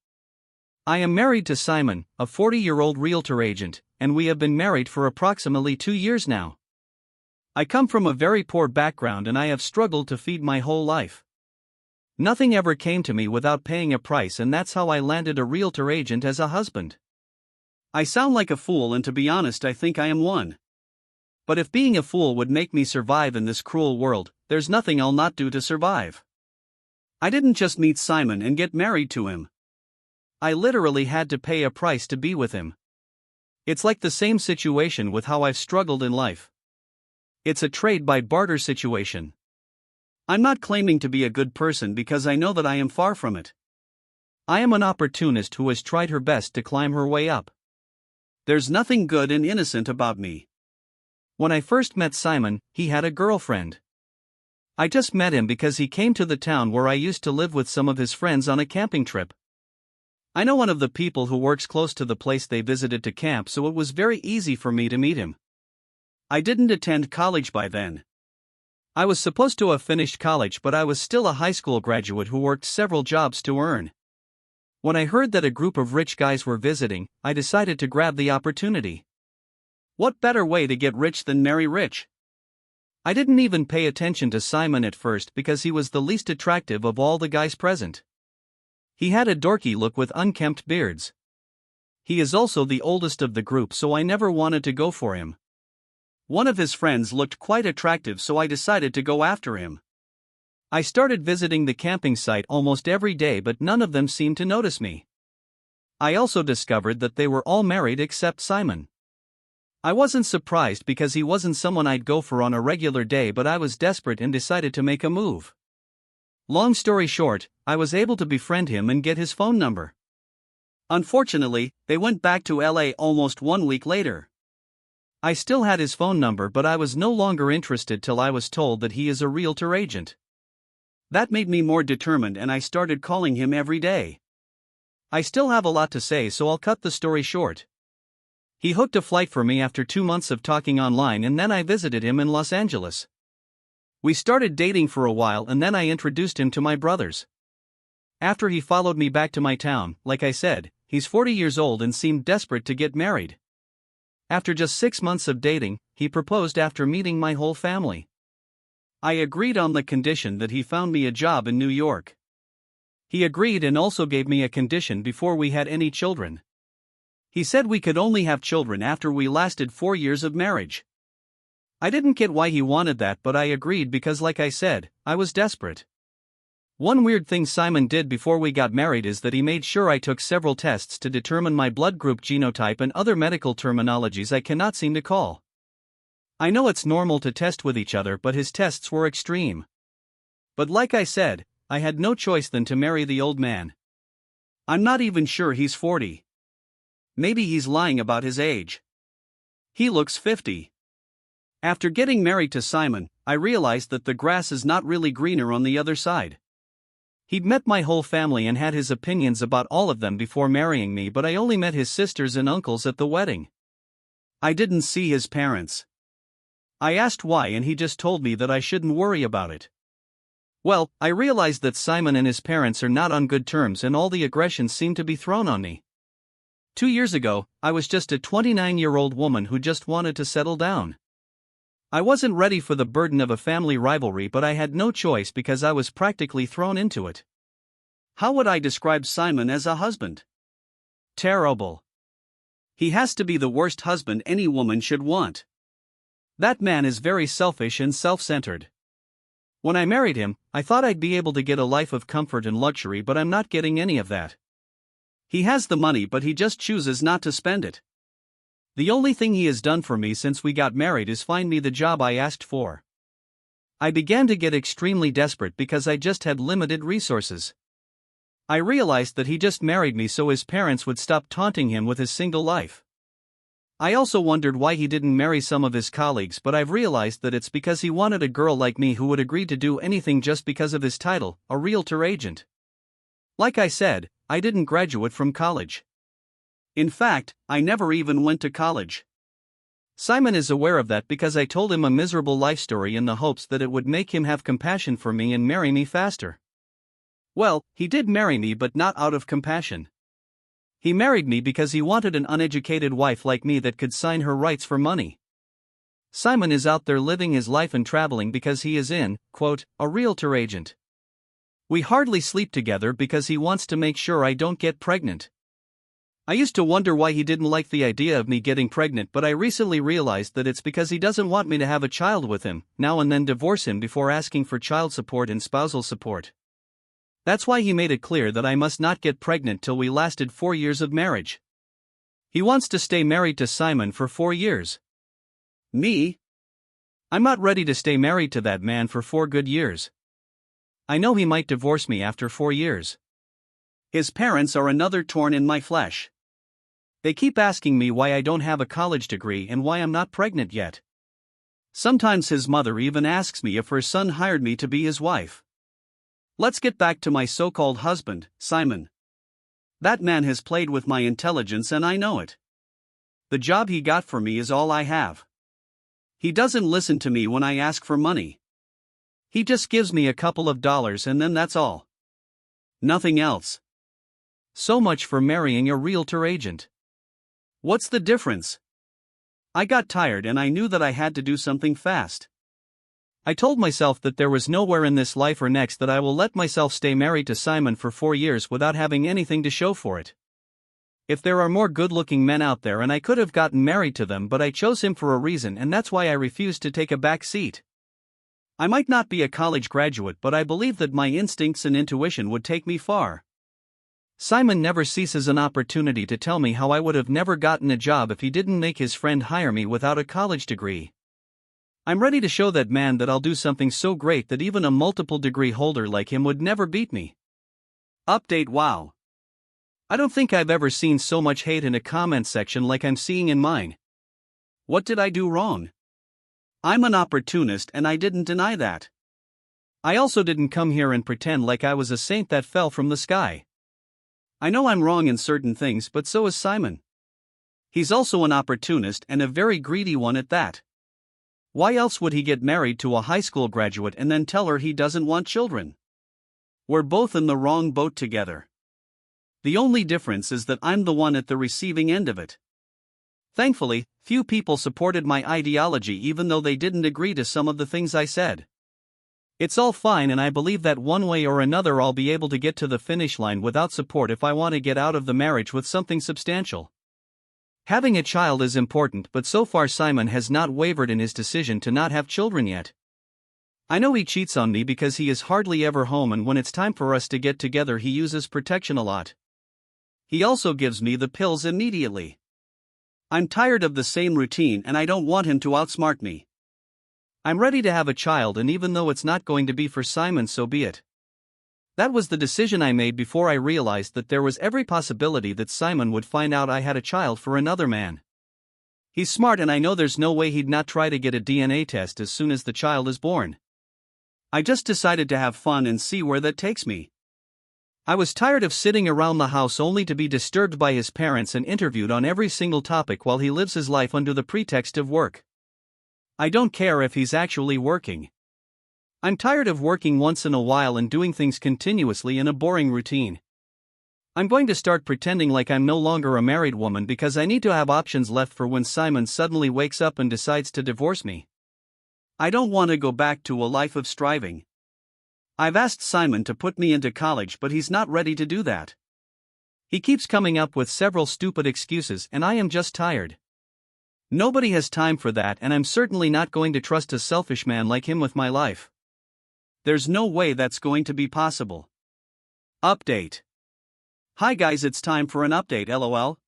I am married to Simon, a 40-year-old realtor agent, and we have been married for approximately 2 years now. I come from a very poor background and I have struggled to feed my whole life. Nothing ever came to me without paying a price, and that's how I landed a realtor agent as a husband. I sound like a fool, and to be honest I think I am one. But if being a fool would make me survive in this cruel world, there's nothing I'll not do to survive. I didn't just meet Simon and get married to him. I literally had to pay a price to be with him. It's like the same situation with how I've struggled in life. It's a trade by barter situation. I'm not claiming to be a good person because I know that I am far from it. I am an opportunist who has tried her best to climb her way up. There's nothing good and innocent about me. When I first met Simon, he had a girlfriend. I just met him because he came to the town where I used to live with some of his friends on a camping trip. I know one of the people who works close to the place they visited to camp, so it was very easy for me to meet him. I didn't attend college by then. I was supposed to have finished college, but I was still a high school graduate who worked several jobs to earn. When I heard that a group of rich guys were visiting, I decided to grab the opportunity. What better way to get rich than marry rich? I didn't even pay attention to Simon at first because he was the least attractive of all the guys present. He had a dorky look with unkempt beards. He is also the oldest of the group, so I never wanted to go for him. One of his friends looked quite attractive, so I decided to go after him. I started visiting the camping site almost every day, but none of them seemed to notice me. I also discovered that they were all married except Simon. I wasn't surprised because he wasn't someone I'd go for on a regular day, but I was desperate and decided to make a move. Long story short, I was able to befriend him and get his phone number. Unfortunately, they went back to LA almost 1 week later. I still had his phone number, but I was no longer interested till I was told that he is a realtor agent. That made me more determined and I started calling him every day. I still have a lot to say, so I'll cut the story short. He hooked a flight for me after 2 months of talking online, and then I visited him in Los Angeles. We started dating for a while and then I introduced him to my brothers. After he followed me back to my town, like I said, he's 40 years old and seemed desperate to get married. After just 6 months of dating, he proposed after meeting my whole family. I agreed on the condition that he found me a job in New York. He agreed and also gave me a condition before we had any children. He said we could only have children after we lasted 4 years of marriage. I didn't get why he wanted that, but I agreed because, like I said, I was desperate. One weird thing Simon did before we got married is that he made sure I took several tests to determine my blood group, genotype, and other medical terminologies I cannot seem to call. I know it's normal to test with each other, but his tests were extreme. But like I said, I had no choice than to marry the old man. I'm not even sure he's 40. Maybe he's lying about his age. He looks 50. After getting married to Simon, I realized that the grass is not really greener on the other side. He'd met my whole family and had his opinions about all of them before marrying me, but I only met his sisters and uncles at the wedding. I didn't see his parents. I asked why and he just told me that I shouldn't worry about it. Well, I realized that Simon and his parents are not on good terms and all the aggression seemed to be thrown on me. 2 years ago, I was just a 29-year-old woman who just wanted to settle down. I wasn't ready for the burden of a family rivalry, but I had no choice because I was practically thrown into it. How would I describe Simon as a husband? Terrible. He has to be the worst husband any woman should want. That man is very selfish and self-centered. When I married him, I thought I'd be able to get a life of comfort and luxury, but I'm not getting any of that. He has the money, but he just chooses not to spend it. The only thing he has done for me since we got married is find me the job I asked for. I began to get extremely desperate because I just had limited resources. I realized that he just married me so his parents would stop taunting him with his single life. I also wondered why he didn't marry some of his colleagues, but I've realized that it's because he wanted a girl like me who would agree to do anything just because of his title, a realtor agent. Like I said, I didn't graduate from college. In fact, I never even went to college. Simon is aware of that because I told him a miserable life story in the hopes that it would make him have compassion for me and marry me faster. Well, he did marry me, but not out of compassion. He married me because he wanted an uneducated wife like me that could sign her rights for money. Simon is out there living his life and traveling because he is quote, a realtor agent. We hardly sleep together because he wants to make sure I don't get pregnant. I used to wonder why he didn't like the idea of me getting pregnant, but I recently realized that it's because he doesn't want me to have a child with him, now and then divorce him before asking for child support and spousal support. That's why he made it clear that I must not get pregnant till we lasted 4 years of marriage. He wants to stay married to Simon for 4 years. Me? I'm not ready to stay married to that man for 4 good years. I know he might divorce me after 4 years. His parents are another thorn in my flesh. They keep asking me why I don't have a college degree and why I'm not pregnant yet. Sometimes his mother even asks me if her son hired me to be his wife. Let's get back to my so-called husband, Simon. That man has played with my intelligence and I know it. The job he got for me is all I have. He doesn't listen to me when I ask for money. He just gives me a couple of dollars and then that's all. Nothing else. So much for marrying a realtor agent. What's the difference? I got tired and I knew that I had to do something fast. I told myself that there was nowhere in this life or next that I will let myself stay married to Simon for 4 years without having anything to show for it. If there are more good-looking men out there and I could have gotten married to them, but I chose him for a reason and that's why I refused to take a back seat. I might not be a college graduate, but I believe that my instincts and intuition would take me far. Simon never ceases an opportunity to tell me how I would have never gotten a job if he didn't make his friend hire me without a college degree. I'm ready to show that man that I'll do something so great that even a multiple degree holder like him would never beat me. Update. Wow. I don't think I've ever seen so much hate in a comment section like I'm seeing in mine. What did I do wrong? I'm an opportunist and I didn't deny that. I also didn't come here and pretend like I was a saint that fell from the sky. I know I'm wrong in certain things, but so is Simon. He's also an opportunist and a very greedy one at that. Why else would he get married to a high school graduate and then tell her he doesn't want children? We're both in the wrong boat together. The only difference is that I'm the one at the receiving end of it. Thankfully, few people supported my ideology even though they didn't agree to some of the things I said. It's all fine and I believe that one way or another I'll be able to get to the finish line without support if I want to get out of the marriage with something substantial. Having a child is important, but so far Simon has not wavered in his decision to not have children yet. I know he cheats on me because he is hardly ever home and when it's time for us to get together he uses protection a lot. He also gives me the pills immediately. I'm tired of the same routine and I don't want him to outsmart me. I'm ready to have a child and even though it's not going to be for Simon, so be it. That was the decision I made before I realized that there was every possibility that Simon would find out I had a child for another man. He's smart and I know there's no way he'd not try to get a DNA test as soon as the child is born. I just decided to have fun and see where that takes me. I was tired of sitting around the house only to be disturbed by his parents and interviewed on every single topic while he lives his life under the pretext of work. I don't care if he's actually working. I'm tired of working once in a while and doing things continuously in a boring routine. I'm going to start pretending like I'm no longer a married woman because I need to have options left for when Simon suddenly wakes up and decides to divorce me. I don't want to go back to a life of striving. I've asked Simon to put me into college, but he's not ready to do that. He keeps coming up with several stupid excuses, and I am just tired. Nobody has time for that, and I'm certainly not going to trust a selfish man like him with my life. There's no way that's going to be possible. Update. Hi guys, it's time for an update, lol.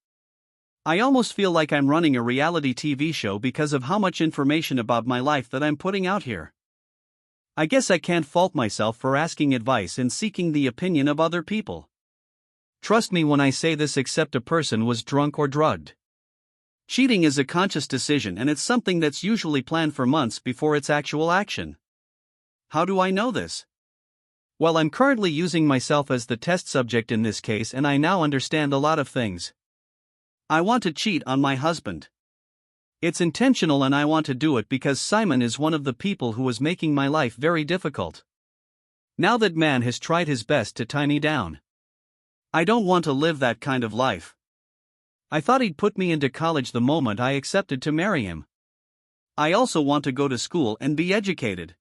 I almost feel like I'm running a reality TV show because of how much information about my life that I'm putting out here. I guess I can't fault myself for asking advice and seeking the opinion of other people. Trust me when I say this, except a person was drunk or drugged. Cheating is a conscious decision, and it's something that's usually planned for months before its actual action. How do I know this? Well, I'm currently using myself as the test subject in this case, and I now understand a lot of things. I want to cheat on my husband. It's intentional, and I want to do it because Simon is one of the people who is making my life very difficult. Now that man has tried his best to tie me down. I don't want to live that kind of life. I thought he'd put me into college the moment I accepted to marry him. I also want to go to school and be educated.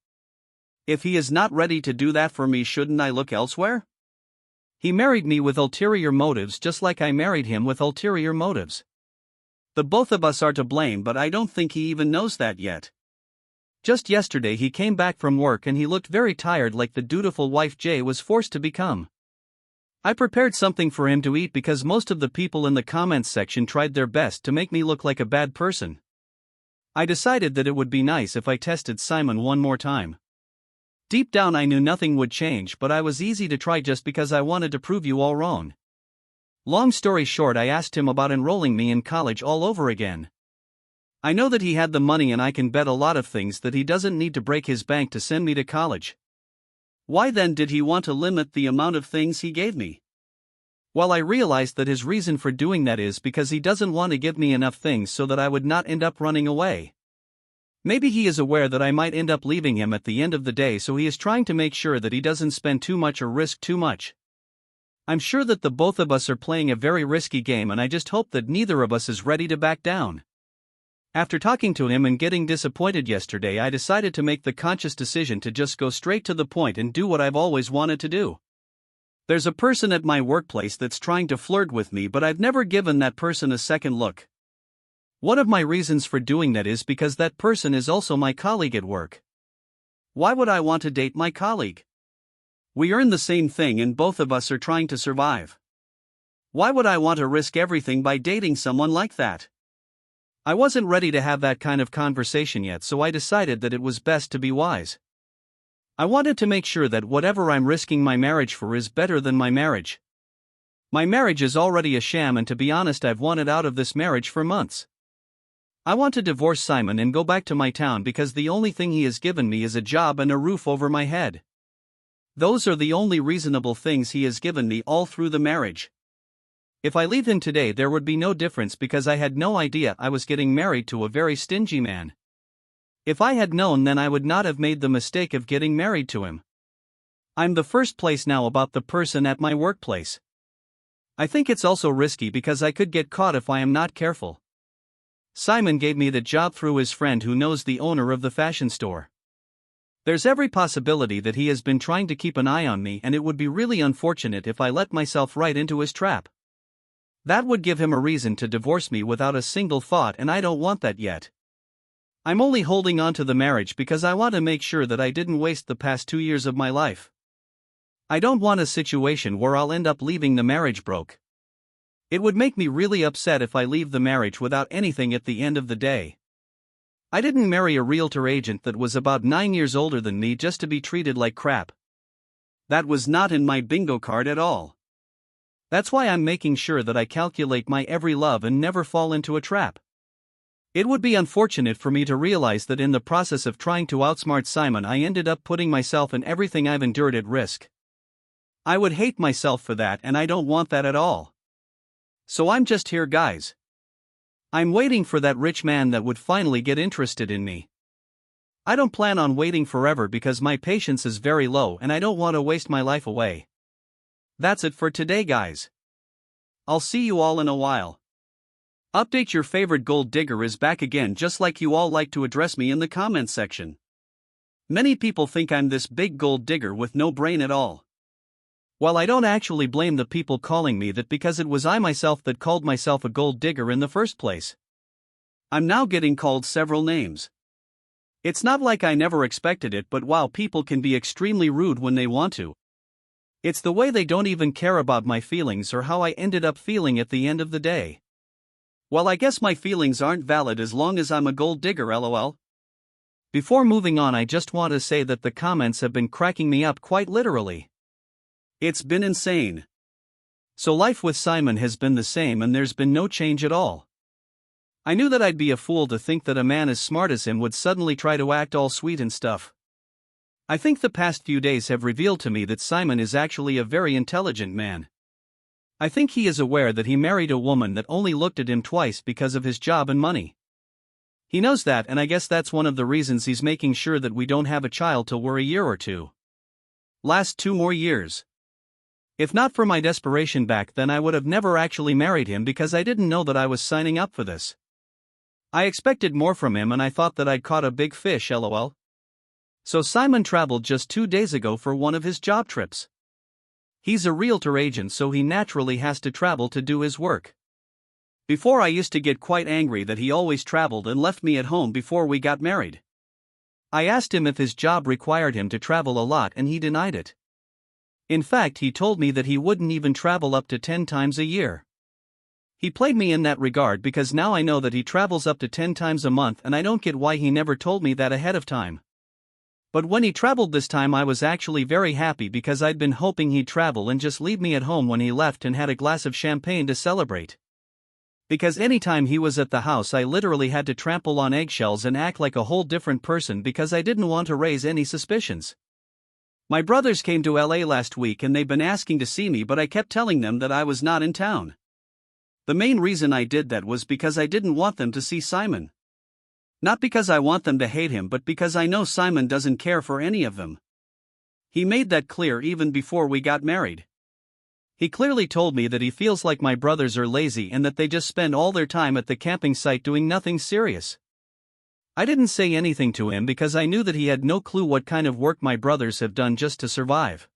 If he is not ready to do that for me, shouldn't I look elsewhere? He married me with ulterior motives, just like I married him with ulterior motives. The both of us are to blame, but I don't think he even knows that yet. Just yesterday he came back from work and he looked very tired, like the dutiful wife Jay was forced to become. I prepared something for him to eat because most of the people in the comments section tried their best to make me look like a bad person. I decided that it would be nice if I tested Simon one more time. Deep down I knew nothing would change, but I was easy to try just because I wanted to prove you all wrong. Long story short, I asked him about enrolling me in college all over again. I know that he had the money, and I can bet a lot of things that he doesn't need to break his bank to send me to college. Why then did he want to limit the amount of things he gave me? Well, I realized that his reason for doing that is because he doesn't want to give me enough things so that I would not end up running away. Maybe he is aware that I might end up leaving him at the end of the day, so he is trying to make sure that he doesn't spend too much or risk too much. I'm sure that the both of us are playing a very risky game, and I just hope that neither of us is ready to back down. After talking to him and getting disappointed yesterday, I decided to make the conscious decision to just go straight to the point and do what I've always wanted to do. There's a person at my workplace that's trying to flirt with me, but I've never given that person a second look. One of my reasons for doing that is because that person is also my colleague at work. Why would I want to date my colleague? We earn the same thing and both of us are trying to survive. Why would I want to risk everything by dating someone like that? I wasn't ready to have that kind of conversation yet, so I decided that it was best to be wise. I wanted to make sure that whatever I'm risking my marriage for is better than my marriage. My marriage is already a sham, and to be honest, I've wanted out of this marriage for months. I want to divorce Simon and go back to my town because the only thing he has given me is a job and a roof over my head. Those are the only reasonable things he has given me all through the marriage. If I leave him today, there would be no difference because I had no idea I was getting married to a very stingy man. If I had known, then I would not have made the mistake of getting married to him. I'm the first place now about the person at my workplace. I think it's also risky because I could get caught if I am not careful. Simon gave me the job through his friend who knows the owner of the fashion store. There's every possibility that he has been trying to keep an eye on me, and it would be really unfortunate if I let myself right into his trap. That would give him a reason to divorce me without a single thought, and I don't want that yet. I'm only holding on to the marriage because I want to make sure that I didn't waste the past 2 years of my life. I don't want a situation where I'll end up leaving the marriage broke. It would make me really upset if I leave the marriage without anything at the end of the day. I didn't marry a realtor agent that was about 9 years older than me just to be treated like crap. That was not in my bingo card at all. That's why I'm making sure that I calculate my every love and never fall into a trap. It would be unfortunate for me to realize that in the process of trying to outsmart Simon, I ended up putting myself and everything I've endured at risk. I would hate myself for that, and I don't want that at all. So I'm just here, guys. I'm waiting for that rich man that would finally get interested in me. I don't plan on waiting forever because my patience is very low and I don't want to waste my life away. That's it for today, guys. I'll see you all in a while. Update. Your favorite gold digger is back again, just like you all like to address me in the comments section. Many people think I'm this big gold digger with no brain at all. While I don't actually blame the people calling me that, because it was I myself that called myself a gold digger in the first place. I'm now getting called several names. It's not like I never expected it, but wow, people can be extremely rude when they want to. It's the way they don't even care about my feelings or how I ended up feeling at the end of the day. Well, I guess my feelings aren't valid as long as I'm a gold digger, lol. Before moving on, I just want to say that the comments have been cracking me up quite literally. It's been insane. So life with Simon has been the same and there's been no change at all. I knew that I'd be a fool to think that a man as smart as him would suddenly try to act all sweet and stuff. I think the past few days have revealed to me that Simon is actually a very intelligent man. I think he is aware that he married a woman that only looked at him twice because of his job and money. He knows that, and I guess that's one of the reasons he's making sure that we don't have a child till we're a year or two. Last 2 more years. If not for my desperation back then, I would have never actually married him because I didn't know that I was signing up for this. I expected more from him and I thought that I'd caught a big fish, lol. So Simon traveled just 2 days ago for one of his job trips. He's a realtor agent, so he naturally has to travel to do his work. Before, I used to get quite angry that he always traveled and left me at home before we got married. I asked him if his job required him to travel a lot and he denied it. In fact, he told me that he wouldn't even travel up to 10 times a year. He played me in that regard because now I know that he travels up to 10 times a month, and I don't get why he never told me that ahead of time. But when he traveled this time, I was actually very happy because I'd been hoping he'd travel and just leave me at home when he left and had a glass of champagne to celebrate. Because anytime he was at the house, I literally had to trample on eggshells and act like a whole different person because I didn't want to raise any suspicions. My brothers came to LA last week and they've been asking to see me, but I kept telling them that I was not in town. The main reason I did that was because I didn't want them to see Simon. Not because I want them to hate him, but because I know Simon doesn't care for any of them. He made that clear even before we got married. He clearly told me that he feels like my brothers are lazy and that they just spend all their time at the camping site doing nothing serious. I didn't say anything to him because I knew that he had no clue what kind of work my brothers have done just to survive.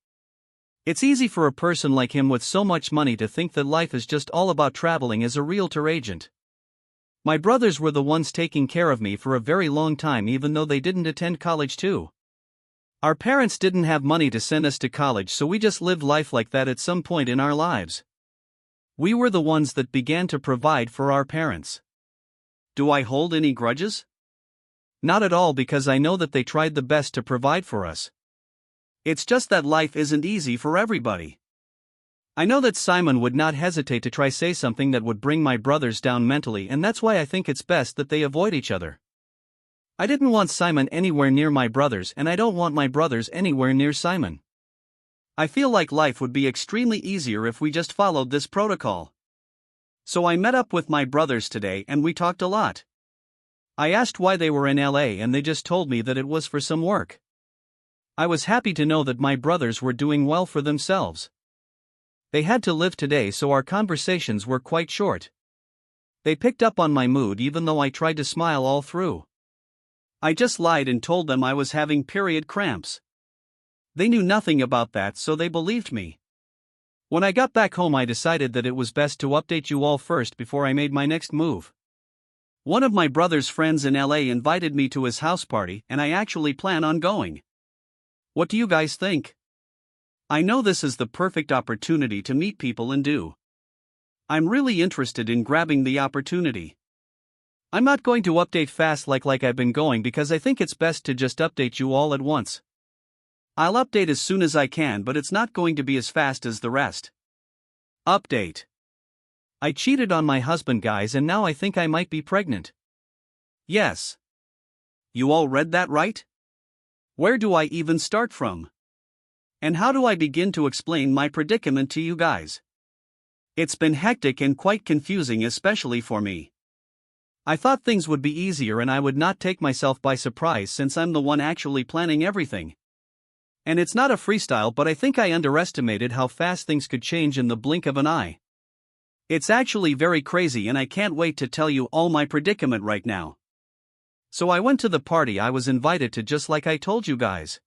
It's easy for a person like him with so much money to think that life is just all about traveling as a realtor agent. My brothers were the ones taking care of me for a very long time, even though they didn't attend college too. Our parents didn't have money to send us to college, so we just lived life like that at some point in our lives. We were the ones that began to provide for our parents. Do I hold any grudges? Not at all, because I know that they tried the best to provide for us. It's just that life isn't easy for everybody. I know that Simon would not hesitate to try say something that would bring my brothers down mentally, and that's why I think it's best that they avoid each other. I didn't want Simon anywhere near my brothers, and I don't want my brothers anywhere near Simon. I feel like life would be extremely easier if we just followed this protocol. So I met up with my brothers today and we talked a lot. I asked why they were in LA and they just told me that it was for some work. I was happy to know that my brothers were doing well for themselves. They had to live today, so our conversations were quite short. They picked up on my mood even though I tried to smile all through. I just lied and told them I was having period cramps. They knew nothing about that, so they believed me. When I got back home, I decided that it was best to update you all first before I made my next move. One of my brother's friends in LA invited me to his house party, and I actually plan on going. What do you guys think? I know this is the perfect opportunity to meet people and do. I'm really interested in grabbing the opportunity. I'm not going to update fast like I've been going because I think it's best to just update you all at once. I'll update as soon as I can, but it's not going to be as fast as the rest. Update. I cheated on my husband, guys, and now I think I might be pregnant. Yes. You all read that right? Where do I even start from? And how do I begin to explain my predicament to you guys? It's been hectic and quite confusing, especially for me. I thought things would be easier and I would not take myself by surprise since I'm the one actually planning everything. And it's not a freestyle, but I think I underestimated how fast things could change in the blink of an eye. It's actually very crazy and I can't wait to tell you all my predicament right now. So I went to the party I was invited to, just like I told you guys.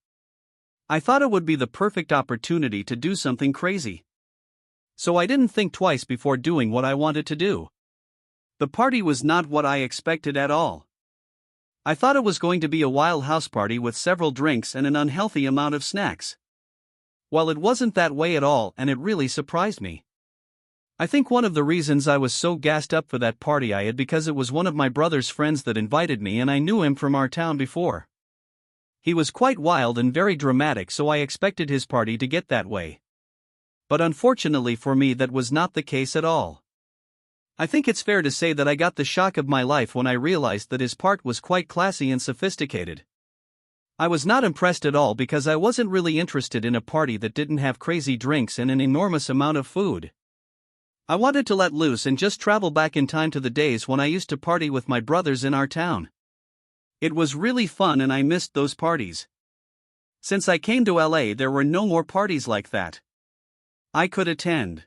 I thought it would be the perfect opportunity to do something crazy. So I didn't think twice before doing what I wanted to do. The party was not what I expected at all. I thought it was going to be a wild house party with several drinks and an unhealthy amount of snacks. Well, it wasn't that way at all, and it really surprised me. I think one of the reasons I was so gassed up for that party I had because it was one of my brother's friends that invited me and I knew him from our town before. He was quite wild and very dramatic, so I expected his party to get that way. But unfortunately for me, that was not the case at all. I think it's fair to say that I got the shock of my life when I realized that his part was quite classy and sophisticated. I was not impressed at all because I wasn't really interested in a party that didn't have crazy drinks and an enormous amount of food. I wanted to let loose and just travel back in time to the days when I used to party with my brothers in our town. It was really fun and I missed those parties. Since I came to LA, there were no more parties like that I could attend.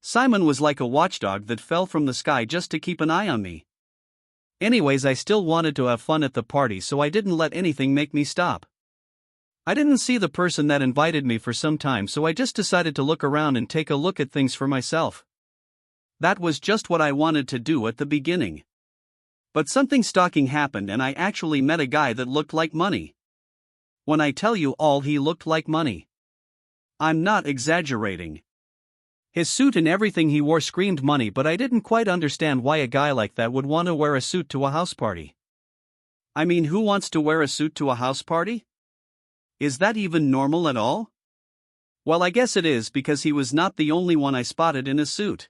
Simon was like a watchdog that fell from the sky just to keep an eye on me. Anyways, I still wanted to have fun at the party, so I didn't let anything make me stop. I didn't see the person that invited me for some time, so I just decided to look around and take a look at things for myself. That was just what I wanted to do at the beginning. But something stalking happened and I actually met a guy that looked like money. When I tell you all, he looked like money. I'm not exaggerating. His suit and everything he wore screamed money, but I didn't quite understand why a guy like that would want to wear a suit to a house party. I mean, who wants to wear a suit to a house party? Is that even normal at all? Well, I guess it is, because he was not the only one I spotted in a suit.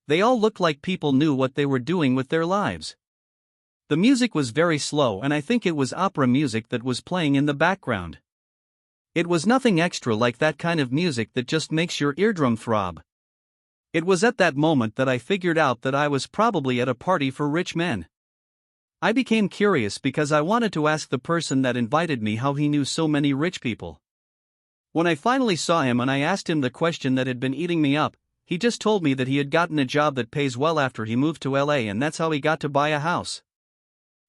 They all looked like people knew what they were doing with their lives. The music was very slow and I think it was opera music that was playing in the background. It was nothing extra like that kind of music that just makes your eardrum throb. It was at that moment that I figured out that I was probably at a party for rich men. I became curious because I wanted to ask the person that invited me how he knew so many rich people. When I finally saw him and I asked him the question that had been eating me up, he just told me that he had gotten a job that pays well after he moved to LA, and that's how he got to buy a house.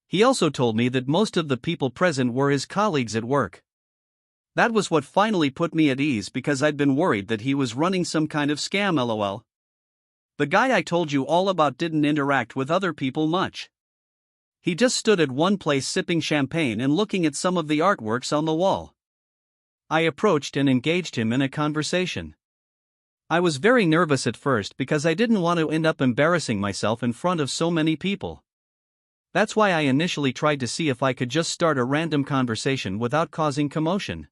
He also told me that most of the people present were his colleagues at work. That was what finally put me at ease, because I'd been worried that he was running some kind of scam, lol. The guy I told you all about didn't interact with other people much. He just stood at one place sipping champagne and looking at some of the artworks on the wall. I approached and engaged him in a conversation. I was very nervous at first because I didn't want to end up embarrassing myself in front of so many people. That's why I initially tried to see if I could just start a random conversation without causing commotion.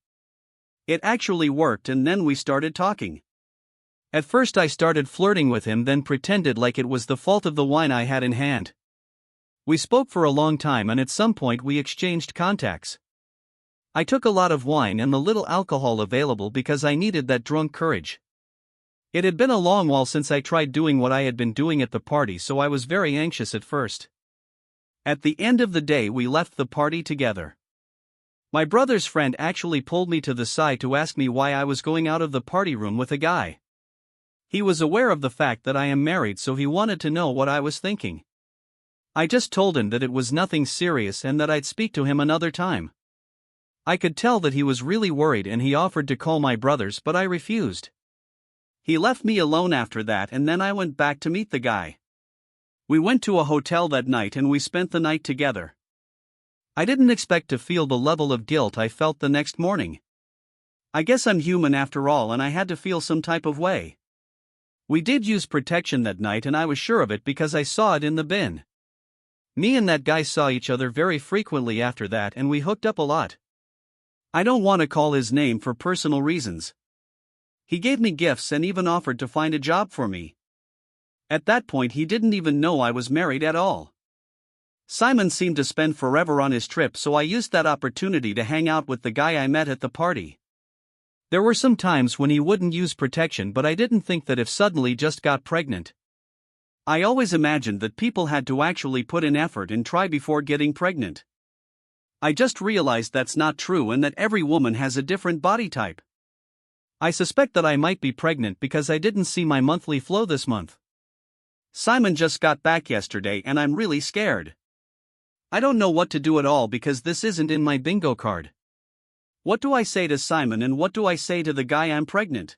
It actually worked, and then we started talking. At first I started flirting with him, then pretended like it was the fault of the wine I had in hand. We spoke for a long time and at some point we exchanged contacts. I took a lot of wine and the little alcohol available because I needed that drunk courage. It had been a long while since I tried doing what I had been doing at the party, so I was very anxious at first. At the end of the day, we left the party together. My brother's friend actually pulled me to the side to ask me why I was going out of the party room with a guy. He was aware of the fact that I am married, so he wanted to know what I was thinking. I just told him that it was nothing serious and that I'd speak to him another time. I could tell that he was really worried and he offered to call my brothers, but I refused. He left me alone after that, and then I went back to meet the guy. We went to a hotel that night and we spent the night together. I didn't expect to feel the level of guilt I felt the next morning. I guess I'm human after all, and I had to feel some type of way. We did use protection that night and I was sure of it because I saw it in the bin. Me and that guy saw each other very frequently after that and we hooked up a lot. I don't want to call his name for personal reasons. He gave me gifts and even offered to find a job for me. At that point he didn't even know I was married at all. Simon seemed to spend forever on his trip, so I used that opportunity to hang out with the guy I met at the party. There were some times when he wouldn't use protection, but I didn't think that if suddenly just got pregnant. I always imagined that people had to actually put in effort and try before getting pregnant. I just realized that's not true and that every woman has a different body type. I suspect that I might be pregnant because I didn't see my monthly flow this month. Simon just got back yesterday and I'm really scared. I don't know what to do at all because this isn't in my bingo card. What do I say to Simon and what do I say to the guy I'm pregnant?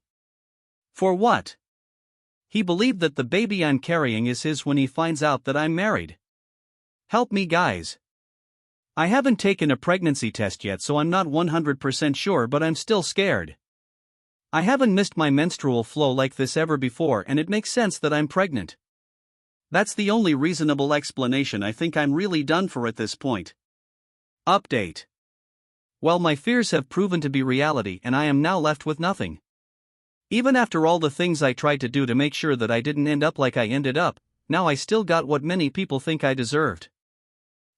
For what? He believed that the baby I'm carrying is his when he finds out that I'm married. Help me, guys. I haven't taken a pregnancy test yet, so I'm not 100% sure, but I'm still scared. I haven't missed my menstrual flow like this ever before, and it makes sense that I'm pregnant. That's the only reasonable explanation. I think I'm really done for at this point. Update. Well, my fears have proven to be reality and I am now left with nothing. Even after all the things I tried to do to make sure that I didn't end up like I ended up, now I still got what many people think I deserved.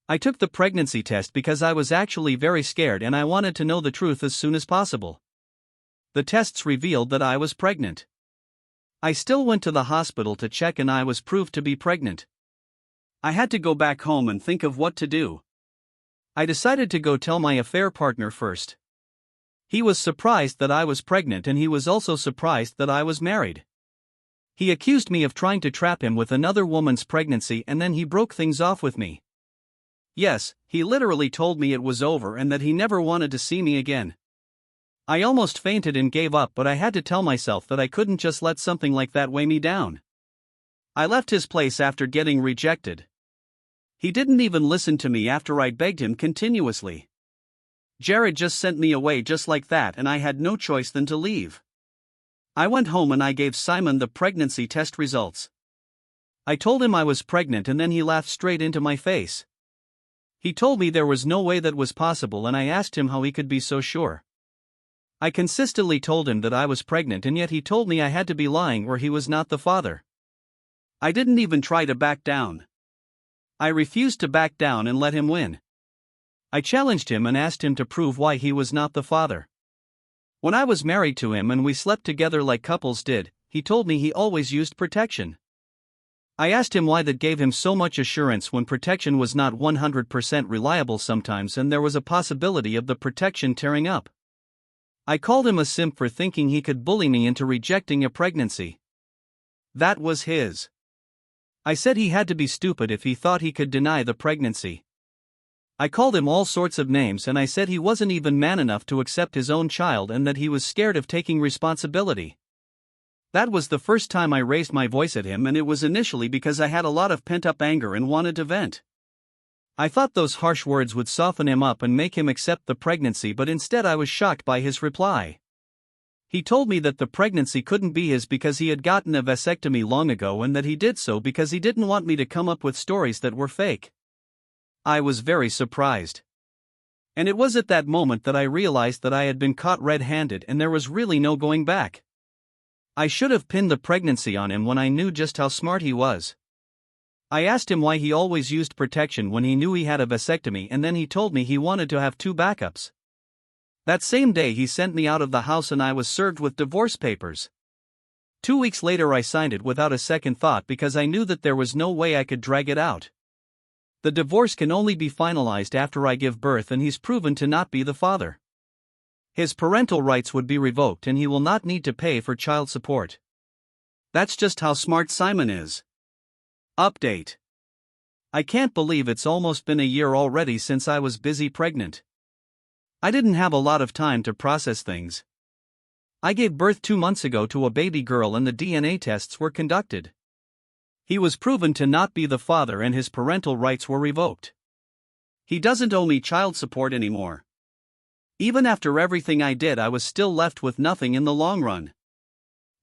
I took the pregnancy test because I was actually very scared and I wanted to know the truth as soon as possible. The tests revealed that I was pregnant. I still went to the hospital to check and I was proved to be pregnant. I had to go back home and think of what to do. I decided to go tell my affair partner first. He was surprised that I was pregnant and he was also surprised that I was married. He accused me of trying to trap him with another woman's pregnancy and then he broke things off with me. Yes, he literally told me it was over and that he never wanted to see me again. I almost fainted and gave up, but I had to tell myself that I couldn't just let something like that weigh me down. I left his place after getting rejected. He didn't even listen to me after I begged him continuously. Jared just sent me away just like that and I had no choice than to leave. I went home and I gave Simon the pregnancy test results. I told him I was pregnant and then he laughed straight into my face. He told me there was no way that was possible and I asked him how he could be so sure. I consistently told him that I was pregnant and yet he told me I had to be lying or he was not the father. I didn't even try to back down. I refused to back down and let him win. I challenged him and asked him to prove why he was not the father. When I was married to him and we slept together like couples did, he told me he always used protection. I asked him why that gave him so much assurance when protection was not 100% reliable sometimes and there was a possibility of the protection tearing up. I called him a simp for thinking he could bully me into rejecting a pregnancy. That was his. I said he had to be stupid if he thought he could deny the pregnancy. I called him all sorts of names and I said he wasn't even man enough to accept his own child and that he was scared of taking responsibility. That was the first time I raised my voice at him and it was initially because I had a lot of pent-up anger and wanted to vent. I thought those harsh words would soften him up and make him accept the pregnancy, but instead I was shocked by his reply. He told me that the pregnancy couldn't be his because he had gotten a vasectomy long ago and that he did so because he didn't want me to come up with stories that were fake. I was very surprised. And it was at that moment that I realized that I had been caught red-handed and there was really no going back. I should have pinned the pregnancy on him when I knew just how smart he was. I asked him why he always used protection when he knew he had a vasectomy and then he told me he wanted to have 2 backups. That same day he sent me out of the house and I was served with divorce papers. 2 weeks later I signed it without a second thought because I knew that there was no way I could drag it out. The divorce can only be finalized after I give birth and he's proven to not be the father. His parental rights would be revoked and he will not need to pay for child support. That's just how smart Simon is. Update. I can't believe it's almost been a year already since I was busy pregnant. I didn't have a lot of time to process things. I gave birth 2 months ago to a baby girl and the DNA tests were conducted. He was proven to not be the father and his parental rights were revoked. He doesn't owe me child support anymore. Even after everything I did, I was still left with nothing in the long run.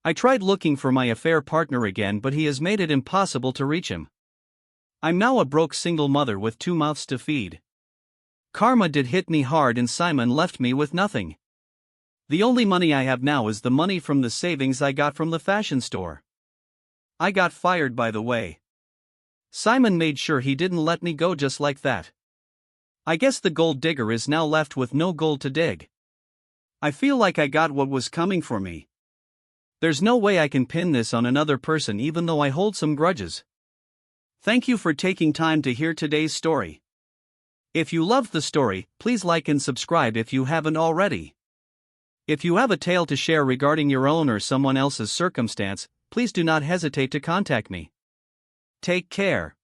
I tried looking for my affair partner again, but he has made it impossible to reach him. I'm now a broke single mother with 2 mouths to feed. Karma did hit me hard and Simon left me with nothing. The only money I have now is the money from the savings I got from the fashion store. I got fired, by the way. Simon made sure he didn't let me go just like that. I guess the gold digger is now left with no gold to dig. I feel like I got what was coming for me. There's no way I can pin this on another person even though I hold some grudges. Thank you for taking time to hear today's story. If you loved the story, please like and subscribe if you haven't already. If you have a tale to share regarding your own or someone else's circumstance, please do not hesitate to contact me. Take care.